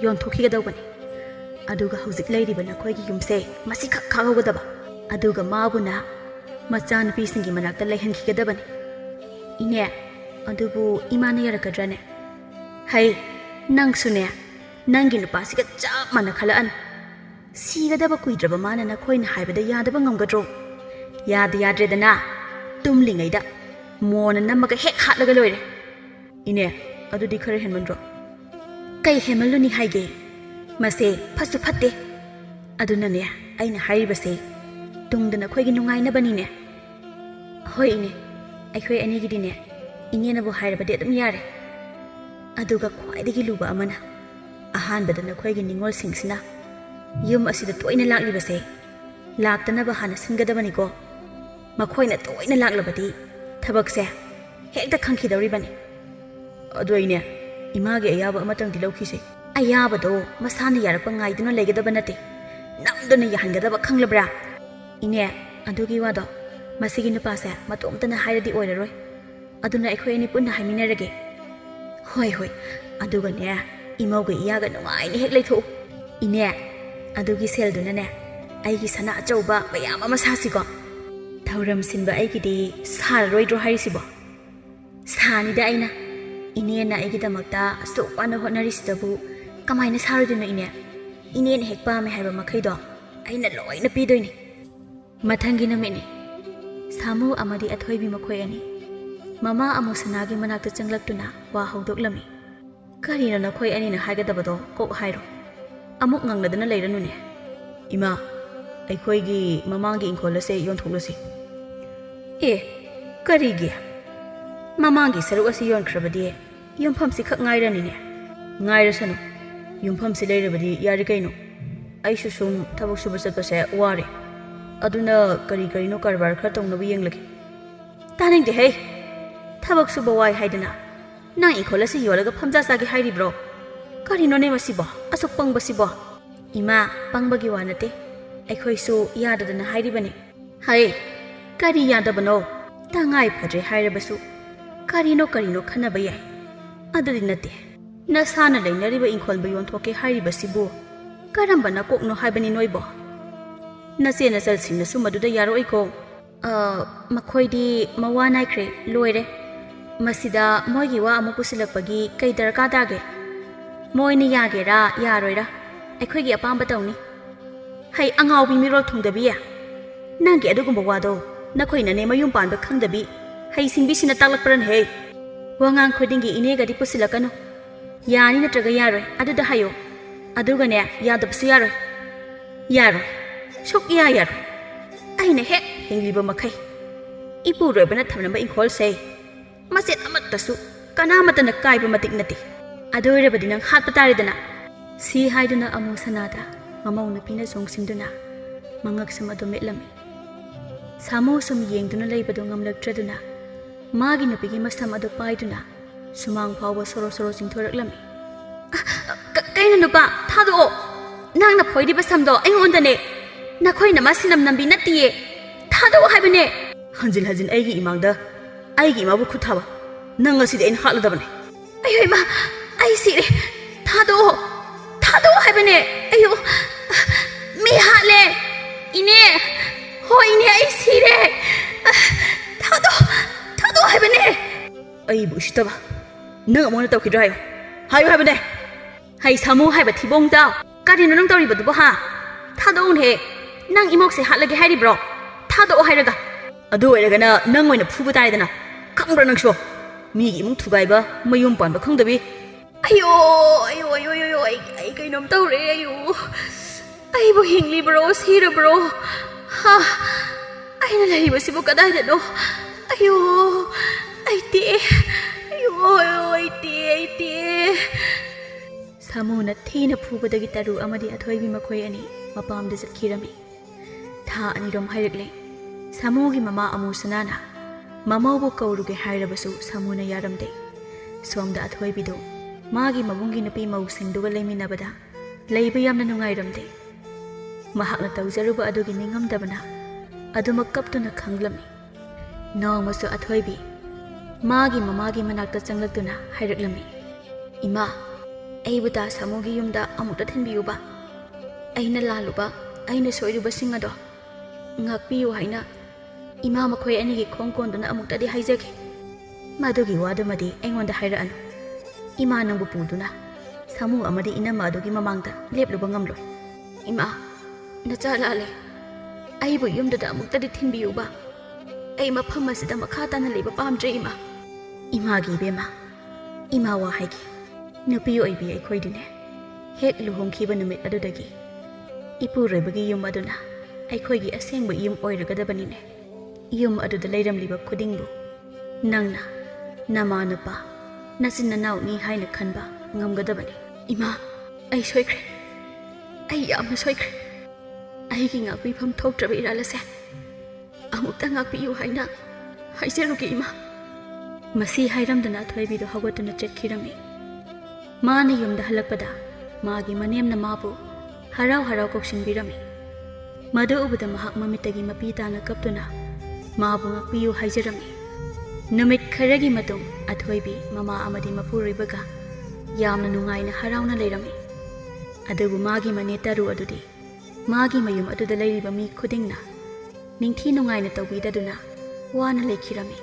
yon thokhi gadabani aduga hauzik leiri bana khoi gi yumse masi khak khagogadaba aduga mabuna machan pi singi manakta lehan khigadabani ine adubu imana yarakadrane hai nang sune nangi nupa siga chap mana khala an siga daba kuidraba mana na khoina haibada yadaba ngamgadro yad yadre dana tumlingai da mona namaga hek hatlaga loire ine adudi khare henmandro kai hemaluni haige mase phasu phatte aduna ne aina hairibase tungdana khoigi nungai na bani ne hoi ine aikhoi ani gidine inena bo hairabade adum yare aduga khwaidagi luba amana ahan badana khoigi ningol singsina yum asida toina laklibase laktana ba hana singadabani ko makhoina toina laklabadi thabakse hekta khangkhidawri bani adoine image ayaba amatang dilaukhise ayaba do masana yarakpa ngaiduna legadaba nate namduna yahangadaba khanglabra ine adugi wado masigi nupase matomtana hairadi oiraroi aduna ekhoi ani punna haiminarage hoi hoi aduga ne imauga iyaga nungai ni hek leitho ine adugi selduna ne aigi sana achauba mayam ama sasigo thauram sinba aigi di sar roidro hairisibo sani da aina ine na aigi damakta sopana honarisidabu kamaina saroduna ine ne hekpa me haiba makhaido aina loina pidoini mathangi namini samu amadi athoibi makhoi ani mama amu sanagi manakta changlaktuna wa haudoklami karina nakhoi ani na haigadabado kok hairo amuk ngangladana leiranune ima aikhoi gi mamangi ingkholase yonthoklasi karigi mamangi saruk asi yonkhrabadi yumpham si khak ngairani ne ngairasanu yumpham si leirabadi yari kaino ꯑꯩꯁꯨ ꯁꯨꯝ ꯊꯕꯛ ꯁꯨꯕ ꯆꯠꯄꯁꯦ ꯋꯥꯔꯦ ꯑꯗꯨꯅ ꯀꯔꯤꯅꯣ ꯀꯔꯕꯥꯔ ꯈꯔ ꯇꯧꯅꯕ ꯌꯦꯡꯂꯒꯦ ꯇꯥꯅꯤꯡꯗꯦ ꯍꯦ ꯊꯕꯛ ꯁꯨꯕ ꯋꯥꯏ ꯍꯥꯏꯗꯅ ꯅꯪ ꯏꯪꯈꯣꯜ ꯑꯁꯤ ꯌꯣꯜꯂꯒ ꯐꯝꯖꯥ ꯆꯥꯒꯦ ꯍꯥꯏꯔꯤꯕ꯭ꯔꯣ ꯀꯔꯤꯅꯣꯅꯦ ꯃꯁꯤꯕꯣ ꯑꯁꯨꯛ ꯄꯪꯕꯁꯤꯕꯣ ꯏꯃꯥ ꯄꯪꯕꯒꯤ ꯋꯥ ꯅꯠꯇꯦ ꯑꯩꯈꯣꯏꯁꯨ ꯌꯥꯗꯗꯅ ꯍꯥꯏꯔꯤꯕꯅꯤ ꯍꯩ ꯀꯔꯤ ꯌꯥꯗꯕꯅꯣ ꯇꯉꯥꯏ ꯐꯗ꯭ꯔꯦ ꯍꯥꯏꯔꯕꯁꯨ ꯀꯔꯤꯅꯣ ꯈꯟꯅꯕ ꯌꯥꯏ ꯑꯗꯨꯗꯤ ꯅꯠꯇꯦ ꯅꯁꯥꯅ ꯂꯩꯅꯔꯤꯕ ꯏꯪꯈꯣꯜꯕꯨ ꯌꯣꯟꯊꯣꯛꯀꯦ ꯍꯥꯏꯔꯤꯕꯁꯤꯕꯨ ꯀꯔꯝꯕ ꯅꯀꯣꯛꯅꯣ ꯍꯥꯏꯕꯅꯤ ꯅꯣꯏꯕꯣ ꯅꯆꯦ ꯅꯆꯜꯁꯤꯡꯅꯁꯨ ꯃꯗꯨꯗ ꯌꯥꯔꯣꯏꯀꯣ ꯃꯈꯣꯏꯗꯤ ꯃꯋꯥ ꯅꯥꯏꯈ꯭ꯔꯦ ꯂꯣꯏꯔꯦ ꯃꯁꯤꯗ ꯃꯣꯏꯒꯤ ꯋꯥ ꯑꯃꯨꯛ ꯄꯨꯁꯤꯜꯂꯛꯄꯒꯤ ꯀꯩ ꯗꯔꯀꯥꯔ ꯇꯥꯒꯦ ꯃꯣꯏꯅ ꯌꯥꯒꯦꯔꯥ ꯌꯥꯔꯣꯏꯔꯥ ꯑꯩꯈꯣꯏꯒꯤ ꯑꯄꯥꯝꯕ ꯇꯧꯅꯤ ꯍꯩ ꯑꯉꯥꯎꯕꯤ ꯃꯤꯔꯣꯜ ꯊꯨꯡꯗꯕꯤ ꯅꯪꯒꯤ ꯑꯗꯨꯒꯨꯝꯕ ꯋꯥꯗꯣ ꯅꯈꯣꯏꯅꯅꯦ ꯃꯌꯨꯝ ꯄꯥꯟꯕ ꯈꯪꯗꯕꯤ ꯍꯩꯁꯤꯡꯕꯤꯁꯤꯅ ꯇꯥꯛꯂꯛꯄ꯭ꯔꯅꯍꯦ ꯋꯥꯉꯥꯡ ꯈꯨꯗꯤꯡꯒꯤ ꯏꯅꯦꯒꯗꯤ ꯄꯨꯁꯤꯜꯂꯛꯀꯅꯨ ꯌꯥꯅꯤ ꯅꯠꯇ꯭ꯔꯒ ꯌꯥꯔꯣꯏ ꯑꯗꯨꯗ ꯍꯥꯏꯌꯣ ꯑꯗꯨꯒꯅꯦ ꯌꯥꯗꯕꯁꯨ ꯌꯥꯔꯣꯏ ꯁꯨꯛꯌꯥ ꯌꯥꯔꯣꯏ ꯑꯩꯅ ꯍꯦꯛ ꯍꯤꯡꯂꯤꯕ ꯃꯈꯩ ꯏꯄꯨꯔꯣꯏꯕꯅ ꯊꯝꯂꯝꯕ ꯏꯪꯈꯣꯜꯁꯦ ꯃꯆꯦꯠ ꯑꯃꯠꯇꯁꯨ ꯀꯅꯥꯃꯠꯇꯅ ꯀꯥꯏꯕ ꯃꯇꯤꯛ ꯅꯠꯇꯦ ꯑꯗꯨ ꯑꯣꯏꯔꯕꯗꯤ ꯅꯪ ꯍꯥꯠꯄ ꯇꯥꯔꯦꯗꯅ ꯁꯤ ꯍꯥꯏꯗꯨꯅ ꯑꯃꯨ ꯁꯅꯥꯗ ꯃꯃꯧ ꯅꯨꯄꯤꯅ ꯆꯣꯡꯁꯤꯟꯗꯨꯅ ꯃꯉꯛꯁꯝ ꯑꯗꯨ ꯃꯦꯠꯂꯝꯃꯤ ꯁꯥꯃꯨ ꯁꯨꯝ ꯌꯦꯡꯗꯨꯅ ꯂꯩꯕꯗꯨ ꯉꯝꯂꯛꯇ꯭ꯔꯗꯨꯅ ꯃꯥꯒꯤ ꯅꯨꯄꯤꯒꯤ ꯃꯁꯝ ꯑꯗꯨ ꯄꯥꯏꯗꯨꯅ ꯁꯨꯃꯥꯡ ꯐꯥꯎꯕ ꯁꯣꯔꯣ ꯆꯤꯡꯊꯣꯔꯛꯂꯝꯃꯤ ꯀꯩꯅꯣ ꯅꯨꯄꯥ ꯊꯥꯗꯣꯛꯑꯣ ꯅꯪꯅ ꯐꯣꯏꯔꯤꯕ ꯁꯝꯗꯣ ꯑꯩꯉꯣꯟꯗꯅꯦ ꯅꯈꯣꯏꯅ ꯃꯥ ꯁꯤꯅꯝ ꯅꯝꯕꯤ ꯅꯠꯇꯤꯌꯦ ꯊꯥꯗꯣꯛꯑꯣ ꯍꯥꯏꯕꯅꯦ ꯍꯟꯖꯤꯟ ꯑꯩꯒꯤ ꯏꯃꯥꯡꯗ ꯑꯩꯒꯤ ꯏꯃꯥꯕꯨ ꯈꯨꯠ ꯊꯥꯕ ꯅꯪ ꯉꯁꯤꯗꯤ ꯑꯩꯅ ꯍꯥꯠꯂꯗꯕꯅꯦ ꯑꯌꯣ ꯏꯃꯥ ꯑꯩ ꯁꯤꯔꯦ ꯊꯥꯗꯣꯛꯑꯣ ꯍꯥꯏꯕꯅꯦ ꯑꯌꯣ ꯃꯤ ꯍꯥꯠꯂꯦ ꯏꯅꯦ ꯍꯣꯏ ꯏꯅꯦ ꯑꯩ ꯁꯤꯔꯦ ꯊꯥꯗꯣꯛꯑꯣ ꯍꯥꯏꯕꯅꯦ ꯑꯩꯕꯨ ꯎꯁꯤꯠꯇꯕ ꯅꯪ ꯑꯃꯨꯛ ꯇꯧꯈꯤꯗ꯭ꯔꯥ ꯍꯥꯏꯌꯨ ꯍꯥꯏꯕꯅꯦ ꯍꯩ ꯁꯥꯃꯨ ꯍꯥꯏꯕ ꯊꯤꯕꯣꯡꯖꯥꯎ ꯀꯔꯤꯅꯣ ꯅꯪ ꯇꯧꯔꯤꯕꯗꯨꯕꯣ ꯊꯥꯗꯣꯛꯎꯅꯦ ꯅꯪ ꯏꯃꯣꯛꯁꯦ ꯍꯥꯠꯂꯒꯦ ꯍꯥꯏꯔꯤꯕ꯭ꯔꯣ ꯊꯥꯗꯣꯛꯑꯣ ꯍꯥꯏꯔꯒ ꯑꯗꯨ ꯑꯣꯏꯔꯒꯅ ꯅꯪ ꯑꯣꯏꯅ ꯐꯨꯕ ꯇꯥꯔꯦꯗꯅ ꯈꯪꯕ꯭ꯔꯥ ꯅꯪꯁꯨ ꯃꯤꯒꯤ ꯏꯃꯨꯡ ꯊꯨꯒꯥꯏꯕ ꯃꯌꯨꯝ ꯄꯥꯟꯕ ꯈꯪꯗꯕꯤ ꯑꯌꯣ ꯑꯩ ꯀꯩꯅꯣꯝ ꯇꯧꯔꯦ ꯑꯩꯕꯨ ꯍꯤꯡꯂꯤꯕ꯭ꯔꯣ ꯁꯤꯔꯕ꯭ꯔꯣ ꯑꯩꯅ ꯂꯩꯔꯤꯕꯁꯤꯕꯨ ꯀꯗꯥꯏꯗꯅꯣ ꯑꯌꯣ ꯑꯩ ꯇꯦꯛꯑꯦ ꯁꯥꯃꯨꯅ ꯊꯤꯅ ꯐꯨꯕꯗꯒꯤ ꯇꯔꯨ ꯑꯃꯗꯤ ꯑꯊꯣꯏꯕꯤ ꯃꯈꯣꯏ ꯑꯅꯤ ꯃꯄꯥꯝꯗ ꯆꯠꯈꯤꯔꯝꯃꯤ ꯊꯥ ꯑꯅꯤꯔꯣꯝ ꯍꯥꯏꯔꯛꯂꯦ ꯁꯥꯃꯨꯒꯤ ꯃꯃꯥ ꯑꯃꯨꯁꯅꯥꯅ ꯃꯃꯧꯕꯨ ꯀꯧꯔꯨꯒꯦ ꯍꯥꯏꯔꯕꯁꯨ ꯁꯥꯃꯨꯅ ꯌꯥꯔꯝꯗꯦ ꯁꯣꯝꯗ ꯑꯊꯣꯏꯕꯤꯗꯣ ꯃꯥꯒꯤ ꯃꯕꯨꯡꯒꯤ ꯅꯨꯄꯤ ꯃꯧꯁꯤꯡꯗꯨꯒ ꯂꯩꯃꯤꯟꯅꯕꯗ ꯂꯩꯕ ꯌꯥꯝꯅ ꯅꯨꯡꯉꯥꯏꯔꯝꯗꯦ ꯃꯍꯥꯛꯅ ꯇꯧꯖꯔꯨꯕ ꯑꯗꯨꯒꯤ ꯅꯤꯡꯉꯝꯗꯕꯅ ꯑꯗꯨꯃꯛ ꯀꯞꯇꯨꯅ ꯈꯪꯂꯝꯃꯤ ꯅꯣꯡꯃꯁꯨ ꯑꯊꯣꯏꯕꯤ ꯃꯥꯒꯤ ꯃꯃꯥꯒꯤ ꯃꯅꯥꯛꯇ ꯆꯪꯂꯛꯇꯨꯅ ꯍꯥꯏꯔꯛꯂꯝꯃꯤ ꯏꯃꯥ ꯑꯩꯕꯨ ꯗꯥ ꯁꯥꯃꯨꯒꯤ ꯌꯨꯝꯗ ꯑꯃꯨꯛꯇ ꯊꯤꯟꯕꯤꯌꯨꯕ ꯑꯩꯅ ꯂꯥꯜꯂꯨꯕ ꯑꯩꯅ ꯁꯣꯏꯔꯨꯕꯁꯤꯡ ꯑꯗꯣ ꯉꯥꯛꯄꯤꯌꯨ ꯍꯥꯏꯅ ꯏꯃꯥ ꯃꯈꯣꯏ ꯑꯅꯤꯒꯤ ꯈꯣꯡ ꯀꯣꯟꯗꯨꯅ ꯑꯃꯨꯛꯇꯗꯤ ꯍꯥꯏꯖꯒꯦ ꯃꯗꯨꯒꯤ ꯋꯥꯗꯨꯃꯗꯤ ꯑꯩꯉꯣꯟꯗ ꯍꯥꯏꯔꯛꯑꯅꯨ ꯏꯃꯥ ꯅꯪꯕꯨ ꯄꯨꯗꯨꯅ ꯁꯥꯃꯨ ꯑꯃꯗꯤ ꯏꯅꯝꯃ ꯑꯗꯨꯒꯤ ꯃꯃꯥꯡꯗ ꯂꯦꯞꯂꯨꯕ ꯉꯝꯂꯣꯏ ꯏꯃꯥ ꯅꯆꯥ ꯂꯥꯜꯂꯦ ꯑꯩꯕꯨ ꯌꯨꯝꯗꯨꯗ ꯑꯃꯨꯛꯇꯗꯤ ꯊꯤꯟꯕꯤꯌꯨꯕ ꯑꯩ ꯃꯐꯝ ꯑꯁꯤꯗ ꯃꯈꯥ ꯇꯥꯅ ꯂꯩꯕ ꯄꯥꯝꯗ꯭ꯔꯦ ꯏꯃꯥꯒꯤ ꯏꯕꯦꯝꯃ ꯏꯃꯥ ꯋꯥ ꯍꯥꯏꯒꯦ ꯅꯨꯄꯤ ꯑꯣꯏꯕꯤ ꯑꯩꯈꯣꯏꯗꯤꯅꯦ ꯍꯦꯛ ꯂꯨꯍꯣꯡꯈꯤꯕ ꯅꯨꯃꯤꯠ ꯑꯗꯨꯗꯒꯤ ꯏꯄꯨꯔꯣꯏꯕꯒꯤ ꯌꯨꯝ ꯑꯗꯨꯅ ꯑꯩꯈꯣꯏꯒꯤ ꯑꯁꯦꯡꯕ ꯌꯨꯝ ꯑꯣꯏꯔꯒꯗꯕꯅꯤꯅꯦ ꯌꯨꯝ ꯑꯗꯨꯗ ꯂꯩꯔꯝꯂꯤꯕ ꯈꯨꯗꯤꯡꯕꯨ ꯅꯪꯅ ꯅꯃꯥ ꯅꯨꯄꯥ ꯅꯆꯤꯟ ꯅꯅꯥꯎꯅꯤ ꯍꯥꯏꯅ ꯈꯟꯕ ꯉꯝꯒꯗꯕꯅꯤ ꯏꯃꯥ ꯑꯩ ꯁꯣꯏꯈ꯭ꯔꯦ ꯑꯩ ꯌꯥꯝꯅ ꯁꯣꯏꯈ꯭ꯔꯦ ꯑꯩꯒꯤ ꯉꯥꯛꯄꯤꯐꯝ ꯊꯣꯛꯇ꯭ꯔꯕ ꯏꯔꯥꯜ ꯑꯁꯦ ꯑꯃꯨꯛꯇ ꯉꯥꯛꯄꯤꯌꯨ ꯍꯥꯏꯅ ꯍꯥꯏꯖꯔꯨꯒꯦ ꯏꯃꯥ ꯃꯁꯤ ꯍꯥꯏꯔꯝꯗꯅ ꯑꯊꯣꯏꯕꯤꯗꯨ ꯍꯧꯒꯠꯇꯨꯅ ꯆꯠꯈꯤꯔꯝꯃꯤ ꯃꯥꯅ ꯌꯨꯝꯗ ꯍꯜꯂꯛꯄꯗ ꯃꯥꯒꯤ ꯃꯅꯦꯝꯅ ꯃꯥꯕꯨ ꯍꯔꯥꯎ ꯀꯧꯁꯤꯟꯕꯤꯔꯝꯃꯤ ꯃꯗꯨ ꯎꯕꯗ ꯃꯍꯥꯛ ꯃꯃꯤꯠꯇꯒꯤ ꯃꯄꯤ ꯇꯥꯅ ꯀꯞꯇꯨꯅ ꯃꯥꯕꯨ ꯉꯥꯛꯄꯤꯌꯨ ꯍꯥꯏꯖꯔꯝꯃꯤ ꯅꯨꯃꯤꯠ ꯈꯔꯒꯤ ꯃꯇꯨꯡ ꯑꯊꯣꯏꯕꯤ ꯃꯃꯥ ꯑꯃꯗꯤ ꯃꯄꯨꯔꯣꯏꯕꯒ ꯌꯥꯝꯅ ꯅꯨꯡꯉꯥꯏꯅ ꯍꯔꯥꯎꯅ ꯂꯩꯔꯝꯃꯤ ꯑꯗꯨꯕꯨ ꯃꯥꯒꯤ ꯃꯅꯦ ꯇꯔꯨ ꯑꯗꯨꯗꯤ ꯃꯥꯒꯤ ꯃꯌꯨꯝ ꯑꯗꯨꯗ ꯂꯩꯔꯤꯕ ꯃꯤ ꯈꯨꯗꯤꯡꯅ ꯅꯤꯡꯊꯤ ꯅꯨꯡꯉꯥꯏꯅ ꯇꯧꯕꯤꯗꯗꯨꯅ ꯋꯥꯅ ꯂꯩꯈꯤꯔꯝꯃꯤ